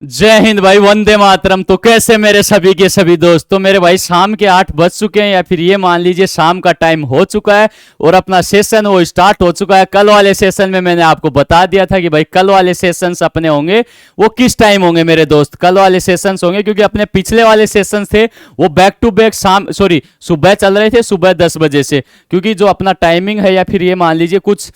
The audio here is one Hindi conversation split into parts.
जय हिंद भाई, वंदे मातरम। तो कैसे मेरे सभी के सभी दोस्त। तो मेरे भाई शाम के 8 बज चुके हैं, या फिर ये मान लीजिए शाम का टाइम हो चुका है और अपना सेशन वो स्टार्ट हो चुका है। कल वाले सेशन में मैंने आपको बता दिया था कि भाई कल वाले सेशंस अपने होंगे वो किस टाइम होंगे मेरे दोस्त। कल वाले सेशंस होंगे क्योंकि अपने पिछले वाले सेशंस थे वो बैक टू बैक सुबह चल रहे थे, सुबह 10 बजे से। क्योंकि जो अपना टाइमिंग है या फिर ये मान लीजिए कुछ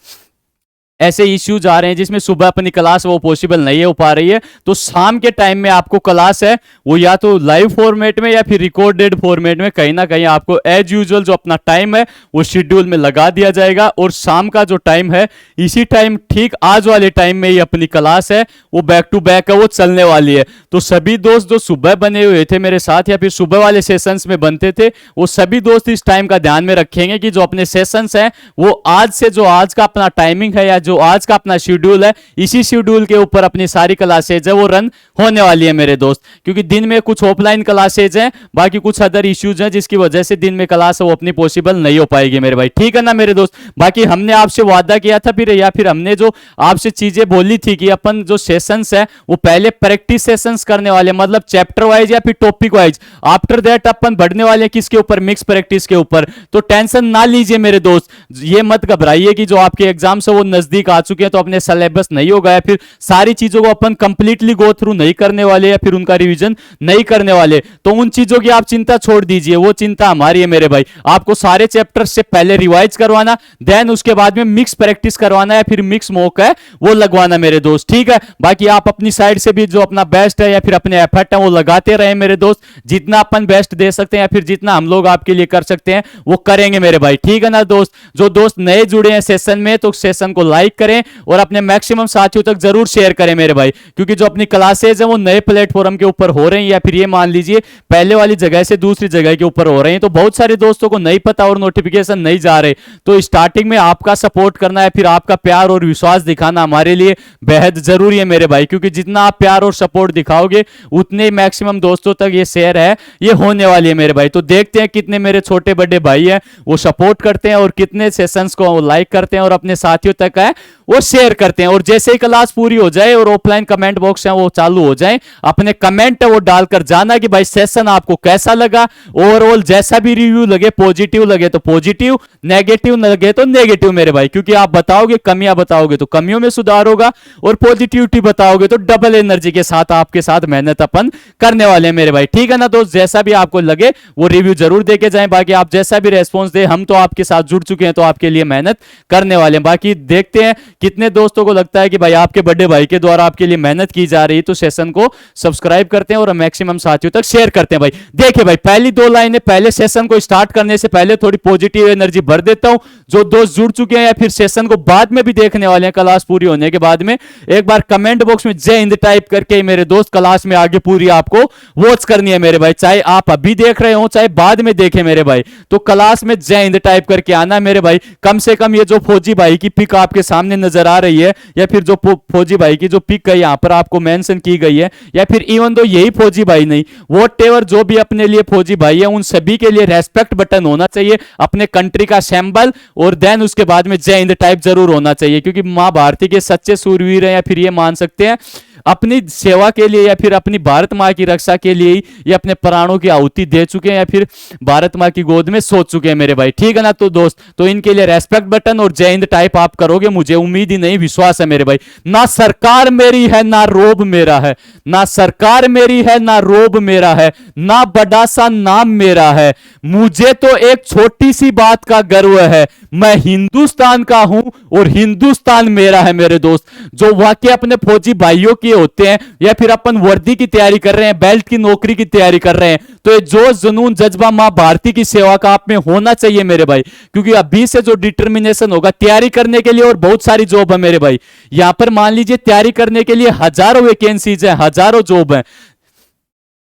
ऐसे इश्यूज आ रहे हैं जिसमें सुबह अपनी क्लास वो पॉसिबल नहीं हो पा रही है, तो शाम के टाइम में आपको क्लास है वो या तो लाइव फॉर्मेट में या फिर रिकॉर्डेड फॉर्मेट में कहीं ना कहीं आपको एज यूजुअल जो अपना टाइम है वो शेड्यूल में लगा दिया जाएगा। और शाम का जो टाइम है इसी टाइम ठीक आज वाले टाइम में ही अपनी क्लास है वो बैक टू बैक है वो चलने वाली है। तो सभी दोस्त जो सुबह बने हुए थे मेरे साथ या फिर सुबह वाले सेशंस में बनते थे वो सभी दोस्त इस टाइम का ध्यान में रखेंगे कि जो अपने सेशंस हैं वो आज से जो आज का अपना टाइमिंग है या जो आज का अपना शेड्यूल है इसी शेड्यूल के ऊपर अपनी सारी क्लासेज है वो रन होने वाली है मेरे दोस्त। क्योंकि दिन में कुछ ऑफलाइन क्लासेज हैं, बाकी कुछ अदर इश्यूज हैं जिसकी वजह से दिन में क्लास वो अपनी पॉसिबल नहीं हो पाएगी मेरे भाई, ठीक है ना मेरे दोस्त। बाकी हमने आपसे वादा किया था फिर या फिर हमने जो आपसे चीजें बोली थी कि अपन जो सेशंस है वो पहले प्रैक्टिस सेशंस करने वाले, मतलब चैप्टर वाइज या फिर टॉपिक वाइज। आफ्टर दैट अपन बढ़ने वाले किसके ऊपर, मिक्स प्रैक्टिस के ऊपर। तो टेंशन ना लीजिए मेरे दोस्त, ये मत घबराइए कि जो आपके एग्जाम से वो नजदीक आ चुके हैं तो अपने सिलेबस नहीं होगा या फिर सारी चीजों को अपन कंप्लीटली गो थ्रू नहीं करने वाले या फिर उनका रिवीजन नहीं करने वाले। तो उन चीजों की आप चिंता छोड़ दीजिए, वो चिंता हमारी है मेरे भाई। आपको सारे चैप्टर से पहले रिवाइज करवाना, देन उसके बाद में मिक्स प्रैक्टिस करवाना या फिर मिक्स मॉक है वो लगवाना मेरे दोस्त, ठीक है। बाकी आप अपनी साइड से भी जो अपना बेस्ट है या फिर अपने एफर्ट है वो लगाते रहे मेरे दोस्त। जितना अपन बेस्ट दे सकते हैं या फिर जितना हम लोग आपके लिए कर सकते हैं वो करेंगे मेरे भाई, ठीक है ना दोस्त। जो दोस्त नए जुड़े हैं सेशन में तो सेशन को लाइक करें और अपने मैक्सिमम साथियों तक जरूर शेयर करें मेरे भाई। क्योंकि जो अपनी क्लासेज हैं वो नए प्लेटफॉर्म के ऊपर हो रही हैं या फिर ये मान लीजिए पहले वाली जगह से दूसरी जगह के ऊपर हो रही हैं, तो बहुत सारे दोस्तों को नहीं पता और नोटिफिकेशन नहीं जा रहे। तो स्टार्टिंग में आपका सपोर्ट करना है, फिर आपका प्यार और विश्वास दिखाना हमारे लिए बेहद जरूरी है मेरे भाई। क्योंकि जितना आप प्यार और सपोर्ट दिखाओगे उतने मैक्सिमम दोस्तों तक ये शेयर है ये होने वाली है मेरे भाई। तो देखते हैं कितने मेरे छोटे बड़े भाई हैं वो सपोर्ट करते हैं और कितने सेशंस को लाइक करते हैं और अपने साथियों तक है वो शेयर करते हैं। और जैसे ही क्लास पूरी हो जाए और ऑफलाइन कमेंट बॉक्स है वो चालू हो जाए, अपने कमेंट है वो डालकर जाना कि भाई सेशन आपको कैसा लगा। ओवरऑल जैसा भी रिव्यू लगे, पॉजिटिव लगे तो पॉजिटिव, नेगेटिव लगे तो नेगेटिव मेरे भाई। क्योंकि आप बताओगे कमियां बताओगे तो कमियों में सुधार होगा और पॉजिटिविटी बताओगे तो डबल एनर्जी के साथ आपके साथ मेहनत अपन करने वाले हैं मेरे भाई, ठीक है ना दोस्त। जैसा भी आपको लगे वो रिव्यू जरूर देके जाएं। बाकी आप जैसा भी रेस्पॉन्स दे, हम तो आपके साथ जुड़ चुके हैं तो आपके लिए मेहनत करने वाले हैं। बाकी देखते हैं कितने दोस्तों को लगता है कि भाई आपके बड़े भाई के द्वारा आपके लिए मेहनत की जा रही है, तो सेशन को सब्सक्राइब करते हैं और मैक्सिमम साथियों तक शेयर करते हैं भाई। देखिए भाई पहली दो लाइनें पहले सेशन को स्टार्ट करने से पहले थोड़ी पॉजिटिव एनर्जी भर देता हूं। जो दोस्त जुड़ चुके हैं या फिर सेशन को बाद में भी देखने वाले हैं क्लास पूरी होने के बाद में, एक बार कमेंट बॉक्स में जय हिंद टाइप करके मेरे दोस्त क्लास में आगे पूरी आपको वॉच करनी है मेरे भाई। चाहे आप अभी देख रहे हो चाहे बाद में देखें मेरे भाई, तो क्लास में जय हिंद टाइप करके आना मेरे भाई। कम से कम ये जो फौजी भाई की पिक आपके सामने नजर आ रही है या फिर जो फौजी भाई की जो पिक है यहां पर आपको मेंशन की गई है, या फिर इवन दो यही फौजी भाई नहीं, व्हाटएवर जो भी अपने लिए फौजी भाई है उन सभी के लिए रेस्पेक्ट बटन होना चाहिए, अपने कंट्री का सिंबल, और देन उसके बाद में जय हिंद टाइप जरूर होना चाहिए। क्योंकि मां भारती के सच्चे सूरवीर हैं या फिर ये मान सकते हैं अपनी सेवा के लिए या फिर अपनी भारत मां की रक्षा के लिए ये अपने प्राणों की आहुति दे चुके हैं या फिर भारत मां की गोद में सो चुके हैं मेरे भाई, ठीक है ना। तो दोस्त तो इनके लिए रेस्पेक्ट बटन और जय हिंद टाइप आप करोगे, मुझे उम्मीद ही नहीं विश्वास है मेरे भाई। ना सरकार मेरी है ना रोब मेरा है, ना सरकार मेरी है ना रोब मेरा है, ना बड़ा सा नाम मेरा है, मुझे तो एक छोटी सी बात का गर्व है, मैं हिंदुस्तान का हूं और हिंदुस्तान मेरा है मेरे दोस्त। जो वाकई अपने फौजी भाइयों के होते हैं या फिर अपन वर्दी की तैयारी कर रहे हैं, बेल्ट की नौकरी की तैयारी कर रहे हैं, तो ये जोश जुनून जज्बा मां भारती की सेवा का आप में होना चाहिए मेरे भाई। क्योंकि अभी से जो डिटर्मिनेशन होगा तैयारी करने के लिए, और बहुत सारी जॉब है मेरे भाई यहां पर, मान लीजिए तैयारी करने के लिए हजारों वैकेंसीज है, हजारों जॉब है,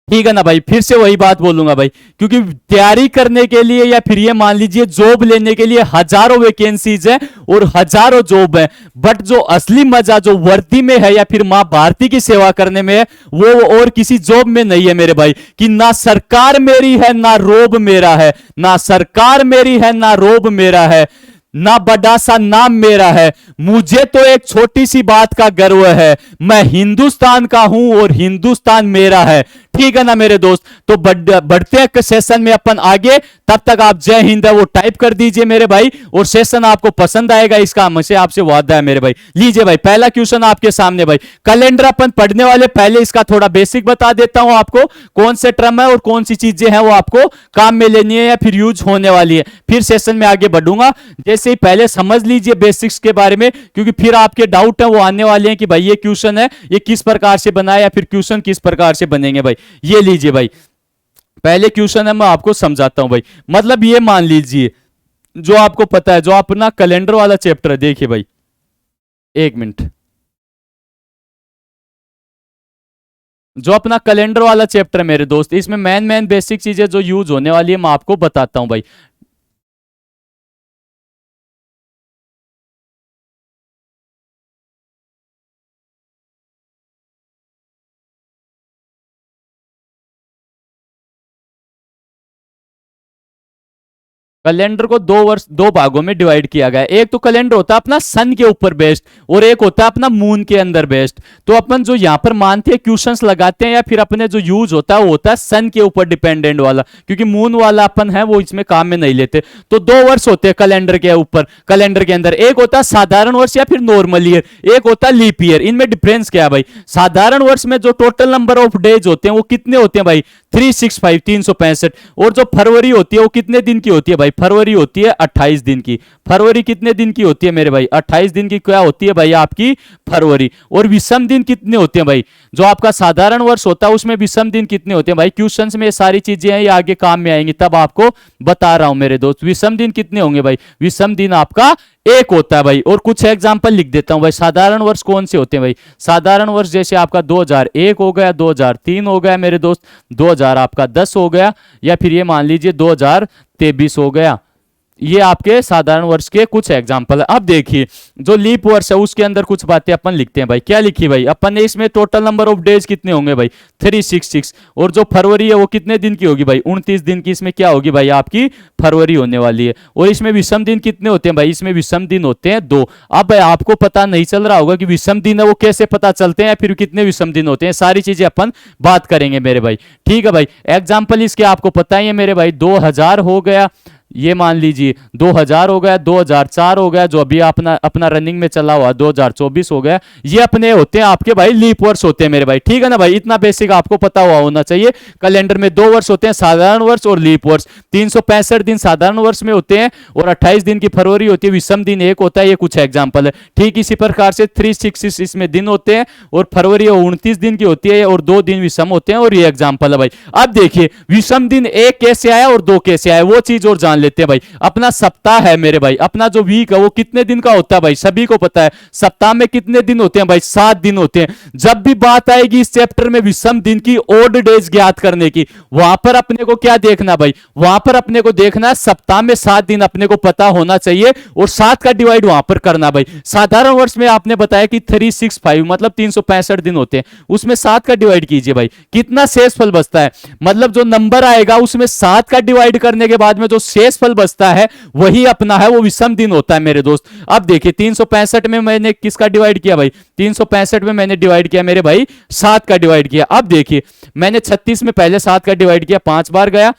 ठीक है ना भाई। फिर से वही बात बोलूंगा भाई, क्योंकि तैयारी करने के लिए या फिर ये मान लीजिए जॉब लेने के लिए हजारों वैकेंसीज है और हजारों जॉब है, बट जो असली मजा जो वर्दी में है या फिर मां भारती की सेवा करने में है वो और किसी जॉब में नहीं है मेरे भाई। कि ना सरकार मेरी है ना रोब मेरा है, ना सरकार मेरी है ना रोब मेरा है, ना बड़ा सा नाम मेरा है, मुझे तो एक छोटी सी बात का गर्व है, मैं हिंदुस्तान का हूं और हिंदुस्तान मेरा है। ठीक है ना मेरे दोस्त, तो बढ़ते हैं सेशन में अपन आगे। तब तक आप जय हिंद है वो टाइप कर दीजिए मेरे भाई, और सेशन आपको पसंद आएगा इसका हमसे आपसे वादा है मेरे भाई। लीजिए भाई पहला क्वेश्चन आपके सामने भाई, कैलेंडर अपन पढ़ने वाले, पहले इसका थोड़ा बेसिक बता देता हूं आपको, कौन से टर्म है और कौन सी चीजें हैं वो आपको काम में लेनी है या फिर यूज होने वाली है, फिर सेशन में आगे बढ़ूंगा। जैसे ही पहले समझ लीजिए बेसिक्स के बारे में, क्योंकि फिर आपके डाउट है वो आने वाले हैं कि भाई ये क्वेश्चन है ये किस प्रकार से बना है या फिर क्वेश्चन किस प्रकार से बनेंगे भाई। ये लीजिए भाई पहले क्वेश्चन है मैं आपको समझाता हूं भाई। मतलब ये मान लीजिए जो आपको पता है, जो अपना कैलेंडर वाला चैप्टर है, देखिए भाई एक मिनट, जो अपना कैलेंडर वाला चैप्टर है मेरे दोस्त, इसमें मेन बेसिक चीजें जो यूज होने वाली है मैं आपको बताता हूं भाई। कैलेंडर को दो भागों में डिवाइड किया गया है। एक तो कैलेंडर होता है अपना सन के ऊपर बेस्ड, और एक होता है अपना मून के अंदर बेस्ड। तो अपन जो यहां पर मानते हैं क्वेश्चंस लगाते हैं या फिर अपने जो यूज होता है वो होता है सन के ऊपर डिपेंडेंट वाला, क्योंकि मून वाला अपन है वो इसमें काम में नहीं लेते। तो दो वर्ष होते हैं कैलेंडर के ऊपर, कैलेंडर के अंदर, एक होता है साधारण वर्ष या फिर नॉर्मल ईयर, एक होता है लीप ईयर। इनमें डिफरेंस क्या है भाई? साधारण वर्ष में जो टोटल नंबर ऑफ डेज होते हैं वो कितने होते हैं भाई? 365 365। और जो फरवरी होती है वो कितने दिन की होती है भाई? फरवरी होती है 28 दिन की। फरवरी कितने दिन की होती है मेरे भाई? 28 दिन की क्या होती है भाई आपकी फरवरी। और विषम दिन कितने होते हैं भाई? जो आपका साधारण वर्ष होता है उसमें विषम दिन कितने होते हैं भाई? क्वेश्चंस में ये सारी चीजें हैं, ये आगे काम में आएंगी, तब आपको बता रहा हूं मेरे दोस्त। विषम दिन कितने होंगे भाई? विषम दिन आपका एक होता है भाई। और कुछ एग्जांपल लिख देता हूं भाई। साधारण वर्ष कौन से होते हैं भाई? साधारण वर्ष जैसे आपका 2001 हो गया, 2003 हो गया मेरे दोस्त, 2000 आपका 10 हो गया, या फिर ये मान लीजिए 2023 हो गया। ये आपके साधारण वर्ष के कुछ एग्जाम्पल है। अब देखिए जो लीप वर्ष है उसके अंदर कुछ बातें अपन लिखते हैं भाई। क्या लिखी भाई अपन ने? इसमें टोटल नंबर ऑफ डेज कितने होंगे भाई? 366। और जो फरवरी है वो कितने दिन की होगी भाई? 29 दिन की। इसमें क्या होगी भाई आपकी फरवरी होने वाली है। और इसमें विषम दिन कितने होते हैं भाई? इसमें विषम दिन होते हैं 2। अब भाई आपको पता नहीं चल रहा होगा कि विषम दिन है वो कैसे पता चलते हैं, फिर कितने विषम दिन होते हैं, सारी चीजें अपन बात करेंगे मेरे भाई। ठीक है भाई, एग्जाम्पल इसके आपको पता ही है मेरे भाई। 2000 हो गया, ये मान लीजिए 2000 हो गया, 2004 हो गया, जो अभी अपना रनिंग में चला हुआ 2024 हो गया। ये अपने होते हैं आपके भाई लीप वर्ष होते हैं मेरे भाई। ठीक है ना भाई, इतना बेसिक आपको पता हुआ होना चाहिए। कैलेंडर में 2 वर्ष होते हैं, साधारण वर्ष और लीप वर्ष। 365 दिन साधारण वर्ष में होते हैं और 28 दिन की फरवरी होती है। विषम दिन एक होता है, ये कुछ एग्जाम्पल है। ठीक इसी प्रकार से 366 इसमें दिन होते हैं और फरवरी 29 दिन की होती है और 2 दिन विषम होते हैं, और ये एग्जाम्पल है भाई। अब देखिए विषम दिन एक कैसे आया और 2 कैसे आया, वो चीज और जान लेते हैं भाई। अपना सप्ताह है मेरे भाई, अपना जो वीक है वो कितने दिन का होता है भाई? सभी को पता है सप्ताह में कितने दिन होते हैं भाई? 7 दिन होते हैं। जब भी बात आएगी इस चैप्टर में विषम दिन की, ओड डेज ज्ञात करने की, वहां पर अपने को क्या देखना भाई? वहां पर अपने को देखना सप्ताह में 7 दिन अपने को पता होना चाहिए और 7 का डिवाइड वहां पर करना भाई। साधारण वर्ष में आपने बताया कि 365 मतलब 365 दिन होते हैं, उसमें 7 का डिवाइड कीजिए भाई, कितना शेषफल बचता है? मतलब जो नंबर आएगा उसमें 7 का डिवाइड करने के बाद में जो शेषफल बचता है वही अपना है वो विषम दिन होता है मेरे दोस्त। अब देखिए 365 में मैंने किसका डिवाइड किया भाई? 365 में मैंने डिवाइड किया मेरे भाई 7 का डिवाइड किया। अब देखिए मैंने 36 में पहले 7 का डिवाइड किया, 5 बार गया,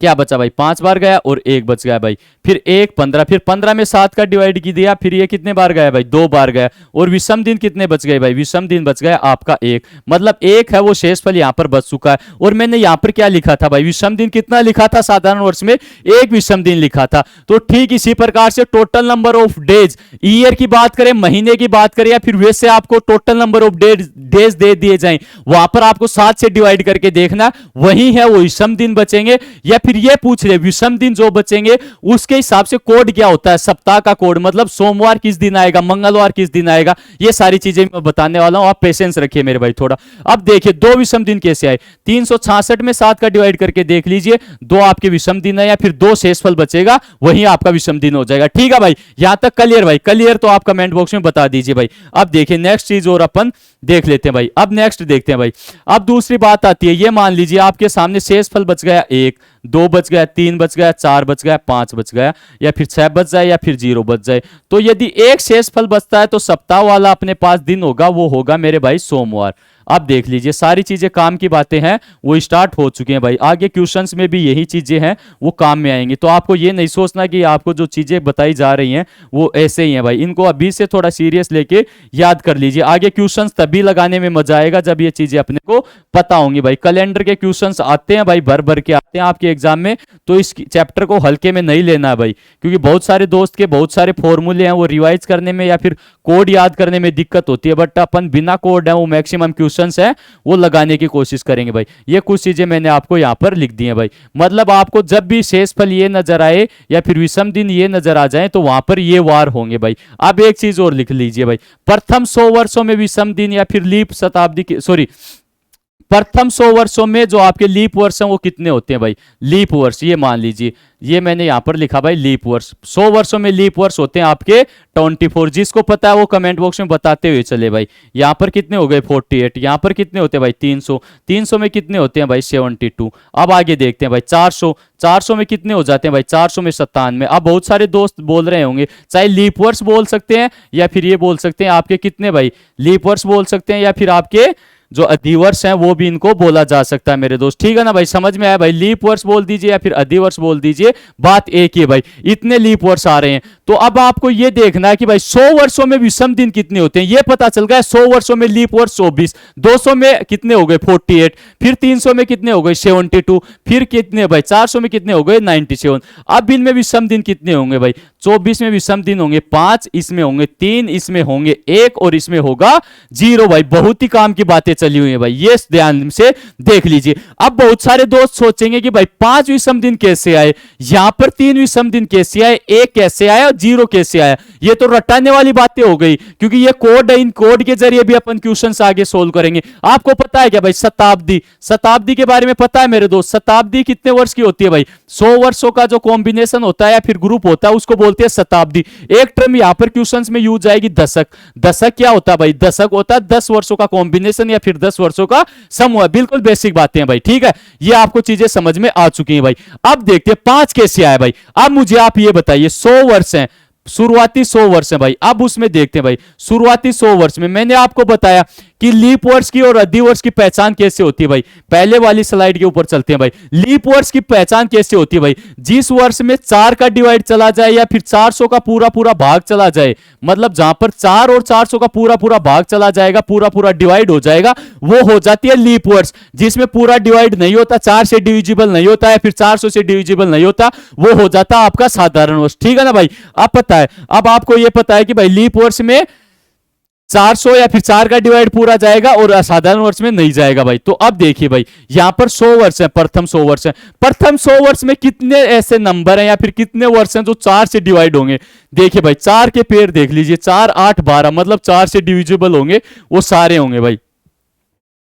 क्या बचा भाई? 5 बार गया और 1 बच गया भाई। फिर 1 15, फिर 15 में 7 का डिवाइड की दिया, फिर ये कितने बार गया भाई? 2 बार गया। और विषम दिन कितने बच गए भाई? विषम दिन बच गया आपका 1, मतलब 1 है वो शेषफल यहां पर बच चुका है। और मैंने यहां पर क्या लिखा था भाई? विषम दिन कितना लिखा था? साधारण वर्ष में 1 विषम दिन लिखा था। तो ठीक इसी प्रकार से total number of days, year की बात करें, महीने की बात करें, या फिर वैसे आपको टोटल नंबर ऑफ डेज दे दिए जाए, वहां पर आपको 7 से डिवाइड करके देखना, वही है वो विषम दिन बचेंगे। या फिर ये पूछ रहे विषम दिन जो बचेंगे उसके हिसाब से कोड क्या होता है? सप्ताह का कोड, मतलब सोमवार किस दिन आएगा, मंगलवार किस दिन आएगा, ये सारी चीजें मैं बताने वाला हूं, आप पेशेंस रखिए मेरे भाई थोड़ा। अब देखिए 2 विषम दिन कैसे आए? 366 में 7 का डिवाइड करके देख लीजिए, 2 आपके विषम दिन है, या फिर 2 शेषफल बचेगा, वही आपका विषम दिन हो जाएगा। ठीक है भाई, यहां तक क्लियर भाई? क्लियर तो आप कमेंट बॉक्स में बता दीजिए भाई। अब देखिए नेक्स्ट चीज और अपन देख लेते हैं भाई। अब नेक्स्ट देखते हैं भाई। अब दूसरी बात आती है, ये मान लीजिए आपके सामने शेष फल बच गया 1, 2 बच गया, 3 बच गया, 4 बच गया, 5 बच गया, या फिर 6 बच जाए, या फिर 0 बच जाए। तो यदि एक शेष फल बचता है तो सप्ताह वाला अपने पास दिन होगा, वो होगा मेरे भाई सोमवार। अब देख लीजिए सारी चीजें काम की बातें हैं वो स्टार्ट हो चुकी हैं भाई। आगे क्वेश्चंस में भी यही चीजें हैं वो काम में आएंगी। तो आपको ये नहीं सोचना कि आपको जो चीजें बताई जा रही हैं वो ऐसे ही हैं भाई। इनको अभी से थोड़ा सीरियस लेके याद कर लीजिए। आगे क्वेश्चंस तभी लगाने में मजा आएगा जब ये चीजें अपने को पता होंगी भाई। कैलेंडर के क्वेश्चंस आते हैं भाई, भर भर के आते हैं आपके एग्जाम में, तो इस चैप्टर को हल्के में नहीं लेना है भाई। क्योंकि बहुत सारे दोस्त के बहुत सारे फॉर्मूले हैं वो रिवाइज करने में या फिर कोड याद करने में दिक्कत होती है, बट अपन बिना कोड है वो मैक्सिमम क्वेश्चंस है वो लगाने की कोशिश करेंगे भाई। ये कुछ चीजें मैंने आपको यहां पर लिख दी हैं भाई। मतलब आपको जब भी शेषफल ये नजर आए या फिर विषम दिन ये नजर आ जाए तो वहां पर ये वार होंगे भाई। अब एक चीज और लिख लीजिए भाई, प्रथम 100 वर्षों में विषम दिन या फिर लीप शताब्दी की प्रथम 100 वर्षों में जो आपके लीप वर्ष हैं वो कितने होते हैं भाई। लीप वर्ष ये मान लीजिए, ये मैंने यहां पर लिखा भाई लीप वर्ष। 100 वर्षों में लीप वर्ष होते हैं आपके 24। जिसको पता है वो कमेंट बॉक्स में बताते हुए चले भाई। यहां पर कितने हो गए 48, यहां पर कितने होते हैं भाई 300, 300 में कितने होते हैं भाई 72। अब आगे देखते हैं भाई 400, 400 में कितने हो जाते हैं भाई 400 में 97। अब बहुत सारे दोस्त बोल रहे होंगे चाहे लीप वर्ष बोल सकते हैं या फिर ये बोल सकते हैं आपके कितने भाई लीप वर्ष बोल सकते हैं, या फिर आपके जो अधिवर्ष हैं वो भी इनको बोला जा सकता है मेरे दोस्त। ठीक है ना भाई, समझ में आया भाई। लीप वर्ष बोल दीजिए या फिर अधिवर्ष बोल दीजिए, बात एक ही है भाई। इतने लीप वर्ष आ रहे हैं तो अब आपको ये देखना है कि भाई 100 वर्षों में विषम दिन कितने होते हैं। ये पता चल गया 100 वर्षों में लीप वर्ष 24, 200 में कितने हो गए 48, फिर 300 में कितने हो गए 72, फिर कितने भाई 400 में कितने हो गए 97। अब इनमें विषम दिन कितने होंगे भाई 24 में विषम दिन होंगे 5, इसमें होंगे 3, इसमें होंगे 1 और इसमें होगा 0 भाई। बहुत ही काम की बातें चली हुई है भाई, ये ध्यान से देख लीजिए। अब बहुत सारे दोस्त सोचेंगे कि भाई 5 विषम दिन कैसे आए, यहां पर 3 विषम दिन कैसे आए, 1 कैसे आया और 0 कैसे आया। ये तो रटाने वाली बातें हो गई क्योंकि ये कोड है, इन कोड के जरिए भी अपन क्वेश्चंस आगे सोल्व करेंगे। आपको पता है क्या भाई शताब्दी, शताब्दी के बारे में पता है मेरे दोस्त। शताब्दी कितने वर्ष की होती है भाई 100 वर्षों का जो कॉम्बिनेशन होता है या फिर ग्रुप होता है उसको बोलते हैं शताब्दी। एक टर्म यहां पर क्वेश्चंस में यूज आएगी दशक। दशक क्या होता है भाई, दशक होता है 10 वर्षों का कॉम्बिनेशन या फिर 10 वर्षों का समूह। बिल्कुल बेसिक बातें हैं भाई, ठीक है। ये आपको चीजें समझ में आ चुकी हैं भाई। अब देखते हैं 5 कैसे आया भाई। अब मुझे आप ये बताइए 100 वर्ष हैं, शुरुआती 100 वर्ष है भाई। अब उसमें देखते हैं भाई शुरुआती 100 वर्ष में मैंने आपको बताया कि लीप वर्ष की और अधिवर्ष की पहचान कैसे होती है भाई। पहले वाली स्लाइड के ऊपर चलते हैं भाई। लीप वर्ष की पहचान कैसे होती है भाई, जिस वर्ष में 4 का डिवाइड चला जाए या फिर 400 का पूरा पूरा भाग चला जाए, मतलब जहां पर 4 और 400 का पूरा पूरा भाग चला जाएगा, पूरा पूरा डिवाइड हो जाएगा, वो हो जाती है लीप वर्ष। जिसमें पूरा डिवाइड नहीं होता, 4 से डिविजिबल नहीं होता है, फिर 400 से डिविजिबल नहीं होता, वो हो जाता है आपका साधारण वर्ष। ठीक है ना भाई। अब पता है, अब आपको यह पता है कि भाई लीप वर्ष में 400 या फिर 4 का डिवाइड पूरा जाएगा और असाधारण वर्ष में नहीं जाएगा भाई। तो अब देखिए भाई यहां पर 100 वर्ष है, प्रथम 100 वर्ष है। प्रथम 100 वर्ष में कितने ऐसे नंबर हैं या फिर कितने वर्ष हैं जो 4 से डिवाइड होंगे। देखिए भाई 4 के पेड़ देख लीजिए, 4, 8, 12, मतलब 4 से डिविजिबल होंगे वो सारे होंगे भाई।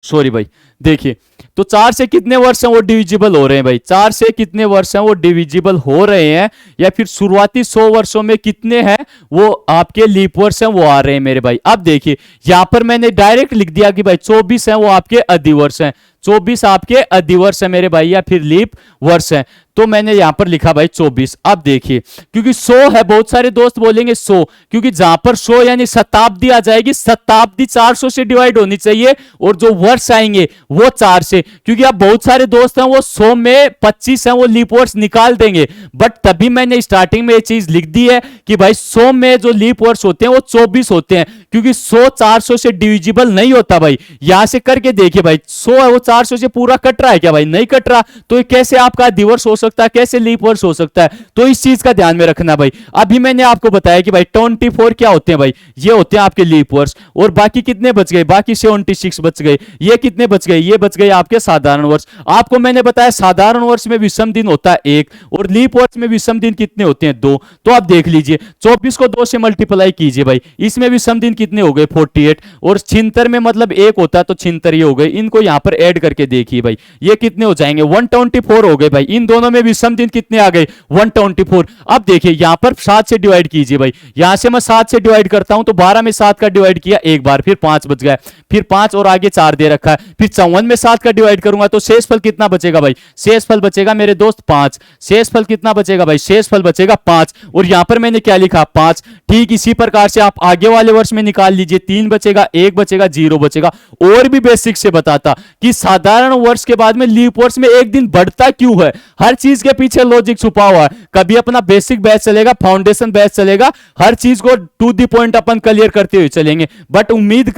सॉरी भाई, देखिए तो 4 से कितने वर्ष हैं वो डिविजिबल हो रहे हैं भाई। 4 से कितने वर्ष हैं वो डिविजिबल हो रहे हैं, या फिर शुरुआती 100 वर्षों में कितने हैं वो आपके लीप वर्ष हैं वो आ रहे हैं मेरे भाई। अब देखिए यहां पर मैंने डायरेक्ट लिख दिया कि भाई 24 हैं वो आपके अधिवर्ष हैं। 24 आपके अधिवर्ष है मेरे भाई या फिर लीप वर्ष है, तो मैंने यहां पर लिखा भाई 24। अब देखिए क्योंकि 100 है, बहुत सारे दोस्त बोलेंगे 100, क्योंकि जहां पर 100 यानी शताब्दी आ जाएगी, शताब्दी 400 से डिवाइड होनी चाहिए और जो वर्ष आएंगे वो 4 से। क्योंकि अब बहुत सारे दोस्त हैं वो 100 में 25 है वो लीप वर्ष निकाल देंगे, बट तभी मैंने स्टार्टिंग में ये चीज लिख दी है कि भाई 100 में जो लीप वर्ष होते हैं वो 24 होते हैं, क्योंकि 100 400 से डिविजिबल नहीं होता भाई। यहां से करके देखिए भाई 100 है वो 400 से पूरा कट रहा है क्या भाई, नहीं कट रहा, तो ये कैसे आपका दिवस हो सकता है, कैसे लीप वर्ष हो सकता है। तो इस चीज का ध्यान में रखना भाई। अभी मैंने आपको बताया कि भाई 24 क्या होते हैं भाई, ये होते हैं आपके लीप वर्ष, और बाकी कितने बच गए, बाकी 76 बच गए। ये कितने बच गए, ये बच गए आपके साधारण वर्ष। आपको मैंने बताया साधारण वर्ष में विषम दिन होता है 1 और लीप वर्ष में विषम दिन कितने होते हैं 2। तो आप देख लीजिए 24 को 2 से मल्टीप्लाई कीजिए भाई, इसमें विषम दिन कितने हो गए 48, और 76 में मतलब एक होता है तो 76 ये हो गए। इनको यहां पर ऐड करके देखिए भाई, ये कितने हो जाएंगे 124 हो गए भाई। इन दोनों में विषम दिन कितने आ गए 124। अब देखिए यहां पर 7 से डिवाइड कीजिए भाई, यहां से मैं 7 से डिवाइड करता हूं तो 12 में 7 का डिवाइड किया एक बार, फिर 5 बच गया, फिर 5 और आगे 4 दे रखा है, फिर 54 में 7 का डिवाइड करूंगा तो शेषफल कितना बचेगा भाई, शेषफल बचेगा मेरे दोस्त 5। शेषफल कितना बचेगा भाई, शेषफल बचेगा 5, और यहां पर मैंने क्या लिखा 5। ठीक इसी प्रकार से आप आगे वाले वर्ष में निकाल लीजिए, 3 बचेगा, 1 बचेगा, 0 बचेगा। और भी बेसिक से बताता कि साधारण वर्ष के बाद में लीप वर्ष में एक दिन बढ़ता क्यों है, हर चीज के पीछे लॉजिक छुपा हुआ है। कभी अपना बेसिक बैच चलेगा, फाउंडेशन बैच चलेगा, हर चीज को टू द पॉइंट अपन क्लियर करते हुए चलेंगे। बट उम्मीद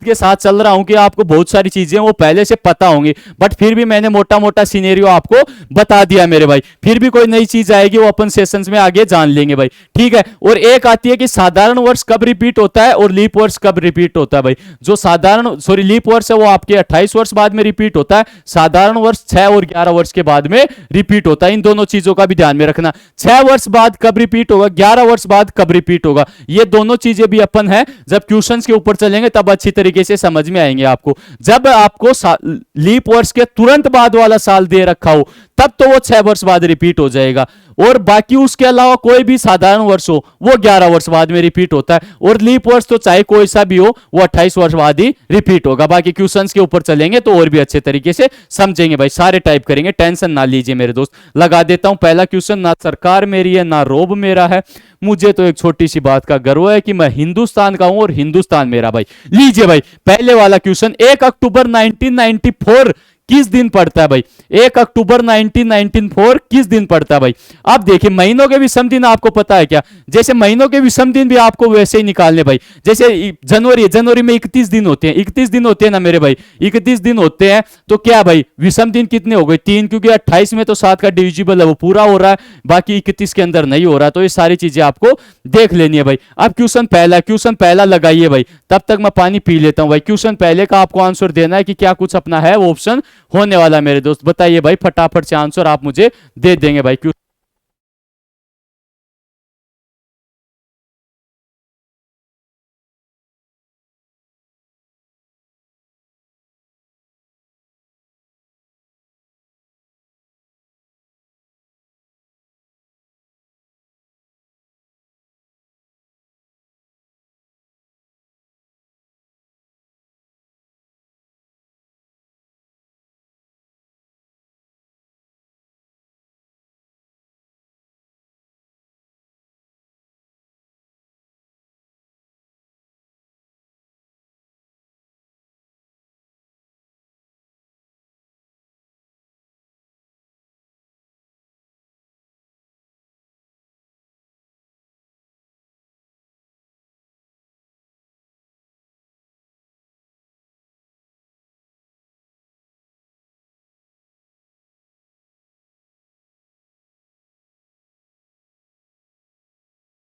के साथ चल रहा हूं कि आपको बहुत सारी चीजें वो पहले से पता होंगी, बट फिर भी मैंने मोटा मोटा सिनेरियो आपको बता दिया मेरे भाई। फिर भी कोई नई चीज आएगी वो अपन सेशंस में आगे जान लेंगे भाई, ठीक है। और एक आती है कि साधारण वर्ष कब रिपीट होता है और लीप वर्ष कब रिपीट होता है भाई। जो साधारण लीप वर्ष है वो आपके 28 वर्ष बाद में रिपीट होता है, साधारण वर्ष 6 और 11 वर्ष के बाद में रिपीट होता है। इन दोनों चीजों का भी ध्यान में रखना, 6 वर्ष बाद कब रिपीट होगा, 11 वर्ष बाद कब रिपीट होगा, ये दोनों चीजें भी अपन है जब क्वेश्चंस के ऊपर चलेंगे तब अच्छी तरीके से समझ में आएंगे आपको। जब आपको लीप वर्ष के तुरंत बाद वाला साल दे रखा हो तब तो वो 6 वर्ष बाद रिपीट हो जाएगा, और बाकी उसके अलावा कोई भी साधारण वर्ष हो वो 11 वर्ष बाद में रिपीट होता है, और लीप वर्ष तो चाहे कोई सा भी हो वो 28 वर्ष बाद ही रिपीट होगा। बाकी क्वेश्चंस के ऊपर चलेंगे तो और भी अच्छे तरीके से समझेंगे भाई, सारे टाइप करेंगे, टेंशन ना लीजिए मेरे दोस्त। लगा देता हूं पहला क्वेश्चन, ना सरकार मेरी है ना रोब मेरा है, मुझे तो एक छोटी सी बात का गर्व है कि मैं हिंदुस्तान का हूं और हिंदुस्तान मेरा भाई। लीजिए भाई पहले वाला क्वेश्चन, 1 अक्टूबर 1994 किस दिन पड़ता है भाई, 1 अक्टूबर 1994 किस दिन पड़ता है भाई। अब देखिए महीनों के विषम दिन आपको पता है क्या, जैसे महीनों के विषम दिन भी आपको वैसे ही निकालने भाई। जैसे जनवरी में 31 दिन होते हैं, 31 दिन होते हैं ना मेरे भाई, 31 दिन होते हैं तो क्या भाई विषम दिन कितने हो गए 3, क्योंकि 28 में तो 7 का डिविजिबल है वो पूरा हो रहा है, बाकी 31 के अंदर नहीं हो रहा, तो ये सारी चीजें आपको देख लेनी है भाई। अब क्वेश्चन पहला लगाइए भाई, तब तक मैं पानी पी लेता हूं भाई। क्वेश्चन पहले का आपको आंसर देना है कि क्या कुछ अपना है वो ऑप्शन होने वाला मेरे दोस्त, बताइए भाई फटाफट से आंसर आप मुझे दे देंगे भाई।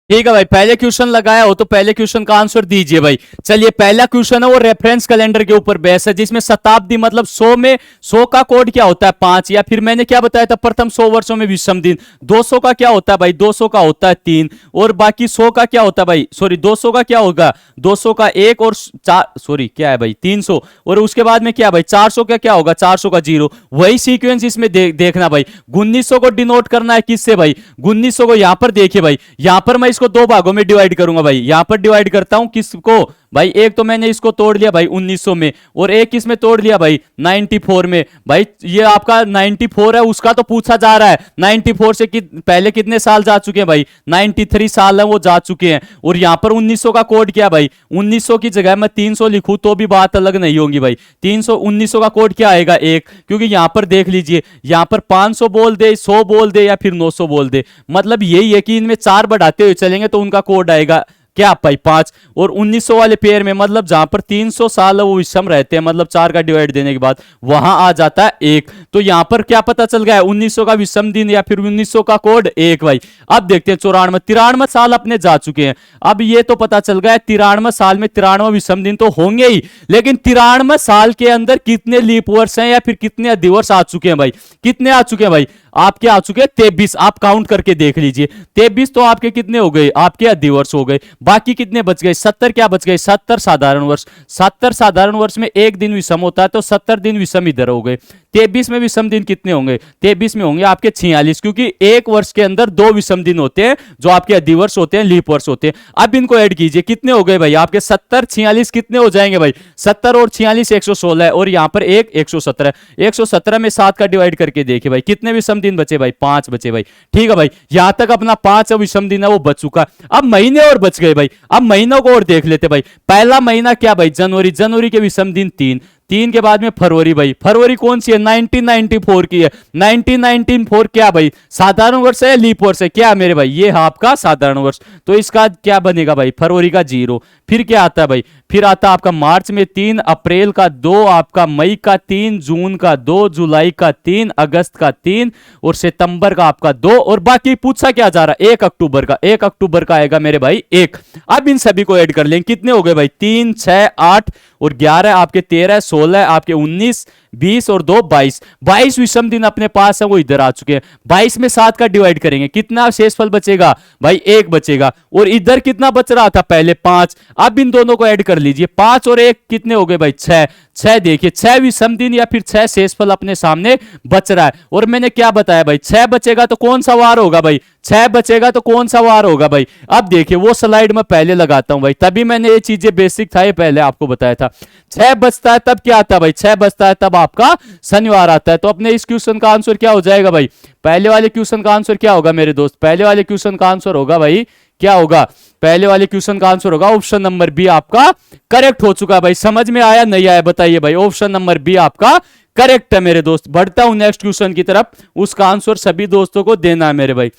ठीक है भाई, पहले क्वेश्चन लगाया हो तो पहले क्वेश्चन का आंसर दीजिए भाई। चलिए पहला क्वेश्चन है वो रेफरेंस कैलेंडर के ऊपर बेस है, जिसमें शताब्दी मतलब 100 में 100 का कोड क्या होता है 5, या फिर मैंने क्या बताया था प्रथम 100 वर्षों में विषम दिन। 200 का क्या होता है भाई, 200 का होता है 3, और बाकी 100 का क्या होता है भाई, 200 का क्या होगा 200 का 1 और 4 क्या है भाई 300, और उसके बाद में क्या भाई 400 का क्या होगा 400 का 0। वही सीक्वेंस इसमें देखना भाई। 1900 को डिनोट करना है किससे भाई, 1900 को यहां पर देखिए भाई, यहां पर मैं इसको 2 भागों में डिवाइड करूंगा भाई। यहां पर डिवाइड करता हूं किसको भाई, एक तो मैंने इसको तोड़ लिया भाई 1900 में, और एक इसमें तोड़ लिया भाई 94 में। भाई ये आपका 94 है, उसका तो पूछा जा रहा है 94 से पहले कितने साल जा चुके हैं भाई, 93 साल है वो जा चुके हैं। और यहां पर 1900 का कोड क्या भाई, 1900 की जगह मैं 300 लिखूं तो भी बात अलग नहीं होगी भाई। 1900 का कोड क्या आएगा 1, क्योंकि यहां पर देख लीजिए यहां पर 500 बोल दे, 100 बोल दे या फिर 900 बोल दे, मतलब यही है कि इनमें 4 बढ़ाते हुए चलेंगे तो उनका कोड आएगा क्या भाई 5। और 1900 वाले पेयर में मतलब जहां पर 300 साल वो विषम रहते हैं, मतलब 4 का डिवाइड देने के बाद वहां आ जाता है 1। तो यहां पर क्या पता चल गया है 1900 का विषम दिन या फिर 1900 का कोड 1 भाई। अब देखते हैं 93 साल अपने जा चुके हैं। अब ये तो पता चल गया 93 साल में 93 विषम दिन तो होंगे ही, लेकिन 93 साल के अंदर कितने लीप वर्ष हैं या फिर कितने दिवस आ चुके हैं भाई, कितने आ चुके हैं भाई। आपके आ चुके 23। आप काउंट करके देख लीजिए, 23 तो आपके कितने हो गए, आपके अधिवर्ष हो गए। बाकी कितने बच गए, 70 क्या बच गए, 70 साधारण वर्ष। 70 साधारण वर्ष में एक दिन विषम होता है, तो 70 दिन विषम इधर हो गए। 23 में विषम दिन कितने होंगे, 23 में होंगे आपके 46, क्योंकि एक वर्ष के अंदर 2 विषम दिन होते हैं जो आपके अधिवर्ष होते हैं, लीप वर्ष होते हैं। अब इनको ऐड कीजिए, कितने हो गए भाई आपके 70 46 कितने हो जाएंगे भाई, 70 और 46 116 है, और यहां पर एक 117। 117 में 7 का डिवाइड करके देखिए भाई कितने विषम दिन बचे भाई, 5 बचे भाई। ठीक है भाई, यहां तक अपना 5 विषम दिन है वो बच चुका। अब महीने और बच गए भाई, अब महीनों को और देख लेते भाई। पहला महीना क्या भाई, जनवरी। जनवरी के विषम दिन 3। 3 के बाद में फरवरी भाई, फरवरी कौन सी है, 1994 की है। 1994 क्या भाई, साधारण वर्ष है, लीप वर्ष है, क्या मेरे भाई, ये है आपका साधारण वर्ष। तो इसका क्या बनेगा भाई, फरवरी का 0। फिर क्या आता है भाई, फिर आता है आपका मार्च में 3, अप्रैल का 2, आपका मई का 3, जून का 2, जुलाई का 3, अगस्त का 3 और सितंबर का आपका 2, और बाकी पूछा क्या जा रहा है 1 अक्टूबर का। 1 अक्टूबर का आएगा मेरे भाई 1। अब इन सभी को ऐड कर लेंगे, कितने हो गए भाई, 3 6 8 और 11 आपके 13 16 आपके 19 20 और 2 22। 22 विषम दिन अपने पास है, वो इधर आ चुके हैं। 22 में 7 का डिवाइड करेंगे, कितना शेषफल बचेगा भाई, 1 बचेगा। और इधर कितना बच रहा था पहले, 5। अब इन दोनों को ऐड कर लीजिए, 5 और 1 कितने हो गए भाई, 6। 6 देखिए, 6 विषम दिन या फिर 6 शेषफल अपने सामने बच रहा है। और मैंने क्या बताया भाई, 6 बचेगा तो कौन सा वार होगा भाई, 6 बचेगा तो कौन सा वार होगा भाई। अब देखिए वो स्लाइड में पहले लगाता हूं भाई, तभी मैंने ये चीजें बेसिक था ये पहले आपको बताया था। 6 बचता है तब क्या आता है भाई, 6 बचता है तब आपका शनिवार आता है। तो अपने इस क्वेश्चन का आंसर क्या हो जाएगा भाई, पहले वाले क्वेश्चन का आंसर क्या होगा मेरे दोस्त, पहले वाले क्वेश्चन का आंसर होगा भाई, क्या होगा, पहले वाले क्वेश्चन का आंसर होगा ऑप्शन नंबर बी आपका करेक्ट हो चुका है भाई। समझ में आया नहीं आया बताइए भाई, ऑप्शन नंबर बी आपका करेक्ट है मेरे दोस्त। बढ़ता हूं नेक्स्ट क्वेश्चन की तरफ, उसका आंसर सभी दोस्तों को देना है मेरे भाई।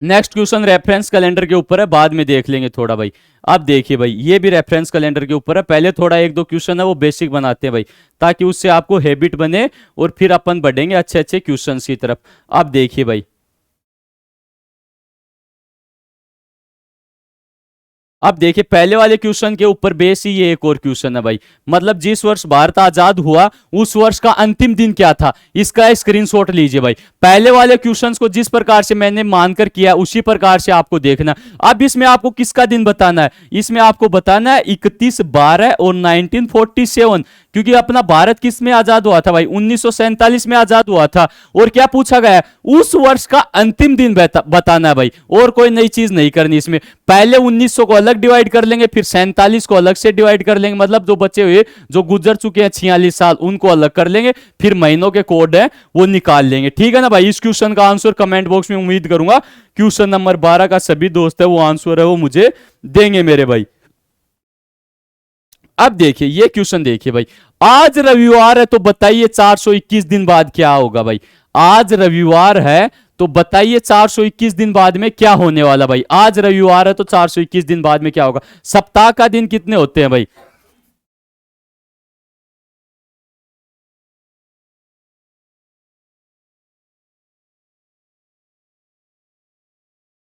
नेक्स्ट क्वेश्चन रेफरेंस कैलेंडर के ऊपर है, बाद में देख लेंगे थोड़ा भाई। अब देखिए भाई, ये भी रेफरेंस कैलेंडर के ऊपर है, पहले थोड़ा 1-2 क्वेश्चन है वो बेसिक बनाते हैं भाई, ताकि उससे आपको हैबिट बने और फिर अपन बढ़ेंगे अच्छे अच्छे क्वेश्चन की तरफ। अब देखिए भाई, अब देखिए पहले वाले क्वेश्चन के ऊपर बेस ही ये एक और क्वेश्चन है भाई, मतलब जिस वर्ष भारत आजाद हुआ उस वर्ष का अंतिम दिन क्या था, इसका स्क्रीनशॉट लीजिए भाई। पहले वाले क्वेश्चंस को जिस प्रकार से मैंने मानकर किया उसी प्रकार से आपको देखना। अब इसमें आपको किसका दिन बताना है, इसमें आपको बताना है 31/12 और 1947, क्योंकि अपना भारत किस में आजाद हुआ था भाई, 1947 में आजाद हुआ था। और क्या पूछा गया है, उस वर्ष का अंतिम दिन बताना है भाई, और कोई नई चीज नहीं करनी इसमें। पहले 1900 को अलग डिवाइड कर लेंगे, फिर 47 को अलग से डिवाइड कर लेंगे, मतलब जो बचे हुए जो गुजर चुके हैं 46 साल उनको अलग कर लेंगे, फिर महीनों के कोड है वो निकाल लेंगे। ठीक है ना भाई, इस क्वेश्चन का आंसर कमेंट बॉक्स में उम्मीद करूंगा क्वेश्चन नंबर 12 का सभी दोस्त है वो आंसर है वो मुझे देंगे मेरे भाई। अब देखिए ये क्वेश्चन देखिए भाई, आज रविवार है तो बताइए 421 दिन बाद क्या होगा भाई। आज रविवार है तो बताइए 421 दिन बाद में क्या होने वाला भाई। आज रविवार है तो 421 दिन बाद में क्या होगा। सप्ताह का दिन कितने होते हैं भाई,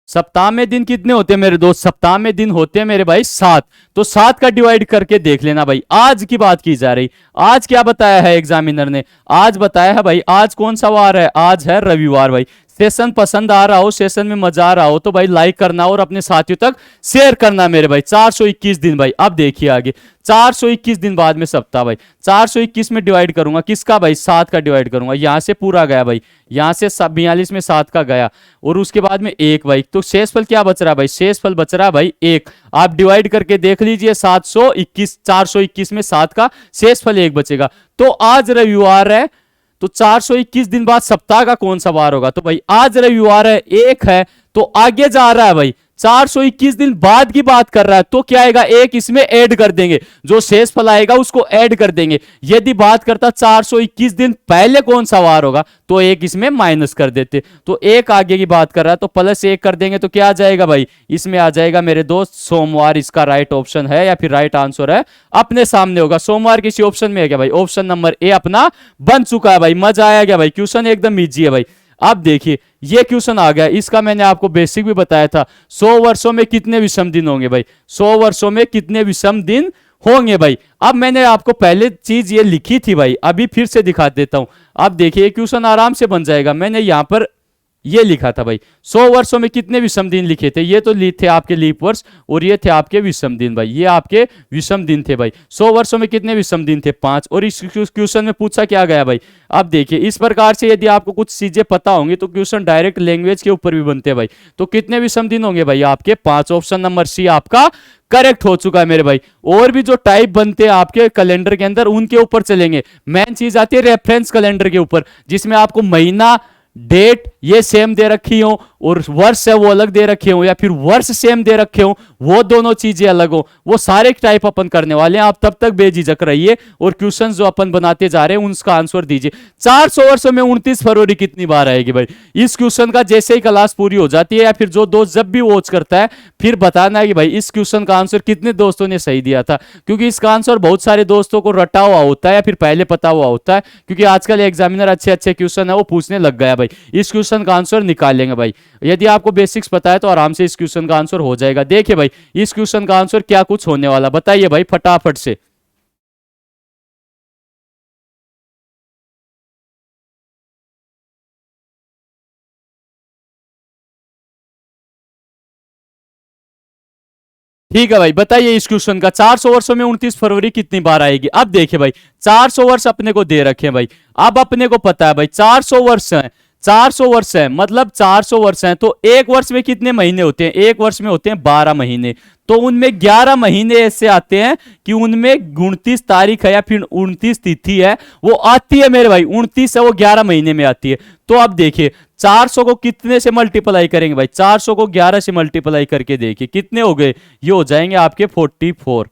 सप्ताह में दिन कितने होते हैं मेरे दोस्त, सप्ताह में दिन होते हैं मेरे भाई 7। तो 7 का डिवाइड करके देख लेना भाई। आज की बात की जा रही, आज क्या बताया है एग्जामिनर ने, आज बताया है भाई, आज कौन सा वार है, आज है रविवार भाई। सेशन पसंद आ रहा हो, सेशन में मजा आ रहा हो तो भाई लाइक करना और अपने साथियों तक शेयर करना मेरे भाई। 421 दिन भाई, अब देखिए आगे 421 दिन बाद में सप्ताह भाई। 421 में डिवाइड करूंगा किसका भाई, 7 का डिवाइड करूंगा, यहां से पूरा गया भाई, यहां से 42 में 7 का गया और उसके बाद में 1 भाई। तो शेषफल क्या बच रहा है भाई, शेषफल बच रहा है भाई 1। आप डिवाइड करके देख लीजिए 721, 421 में 7 का शेषफल 1 बचेगा। तो आज रविवार है तो 421 दिन बाद सप्ताह का कौन सा वार होगा, तो भाई आज रविवार है 1 है तो आगे जा रहा है भाई, 421 दिन बाद की बात कर रहा है तो क्या आएगा, 1 इसमें ऐड कर देंगे, जो शेषफल आएगा उसको ऐड कर देंगे। यदि बात करता 421 दिन पहले कौन सा वार होगा तो 1 इसमें माइनस कर देते, तो 1 आगे की बात कर रहा है तो प्लस 1 कर देंगे तो क्या आ जाएगा भाई, इसमें आ जाएगा मेरे दोस्त सोमवार। इसका राइट ऑप्शन है या फिर राइट आंसर है अपने सामने होगा। सोमवार किसी ऑप्शन में है क्या भाई, ऑप्शन नंबर ए अपना बन चुका है भाई। मजा आया क्या भाई, क्वेश्चन एकदम इजी है भाई। अब देखिए ये क्वेश्चन आ गया, इसका मैंने आपको बेसिक भी बताया था। 100 वर्षों में कितने विषम दिन होंगे भाई, 100 वर्षों में कितने विषम दिन होंगे भाई। अब मैंने आपको पहले चीज ये लिखी थी भाई, अभी फिर से दिखा देता हूं। अब देखिए क्वेश्चन आराम से बन जाएगा। मैंने यहां पर ये लिखा था भाई 100 वर्षों में कितने विषम दिन लिखे थे, ये तो थे आपके लीप वर्ष और ये थे आपके विषम दिन भाई, ये आपके विषम दिन थे भाई। 100 वर्षों में कितने विषम दिन थे, 5। और इस क्वेश्चन में पूछा क्या गया भाई, अब देखिए इस प्रकार से यदि आपको कुछ चीजें पता होंगी तो क्वेश्चन डायरेक्ट लैंग्वेज के ऊपर भी बनते हैं भाई। तो कितने विषम दिन होंगे भाई आपके 5। ऑप्शन नंबर सी आपका करेक्ट हो चुका है मेरे भाई। और भी जो टाइप बनते हैं आपके कैलेंडर के अंदर उनके ऊपर चलेंगे। मेन चीज आती है रेफरेंस कैलेंडर के ऊपर, जिसमें आपको महीना डेट ये सेम दे रखी हो और वर्ष है वो अलग दे रखे हो, या फिर वर्ष सेम दे रखे हो, वो दोनों चीजें अलग हो। वो सारे टाइप अपन करने वाले हैं। आप तब तक बेझिझक रहिए और क्वेश्चन जो अपन बनाते जा रहे हैं उसका आंसर दीजिए। 400 वर्षों में 29 फरवरी कितनी बार आएगी भाई। इस क्वेश्चन का जैसे ही क्लास पूरी हो जाती है या फिर जो दोस्त जब भी वॉच करता है फिर बताना है कि भाई इस क्वेश्चन का आंसर कितने दोस्तों ने सही दिया था, क्योंकि इसका आंसर बहुत सारे दोस्तों को रटा हुआ होता है या फिर पहले पता हुआ होता है, क्योंकि आजकल एग्जामिनर अच्छे अच्छे क्वेश्चन है वो पूछने लग गया भाई। इस क्वेश्चन का आंसर निकाल लेंगे भाई। यदि आपको बेसिक्स पता है तो आराम से इस क्वेश्चन का आंसर हो जाएगा। देखिए भाई इस क्वेश्चन का आंसर क्या कुछ होने वाला, बताइए भाई फटाफट से। ठीक है भाई, बताइए इस क्वेश्चन का 400 वर्षों में 29 फरवरी कितनी बार आएगी। अब देखिए भाई 400 वर्ष अपने को दे रखे हैं भाई। अब अपने को पता है भाई 400 वर्ष है, 400 वर्ष है मतलब 400 वर्ष है तो एक वर्ष में कितने महीने होते हैं, एक वर्ष में होते हैं 12 महीने। तो उनमें 11 महीने ऐसे आते हैं कि उनमें 29 तारीख है या फिर 29 तिथि है वो आती है मेरे भाई, 29 है वो 11 महीने में आती है। तो अब देखिए 400 को कितने से मल्टीप्लाई करेंगे भाई, 400 को 11 से मल्टीप्लाई करके देखिए कितने हो गए, ये हो जाएंगे आपके 44,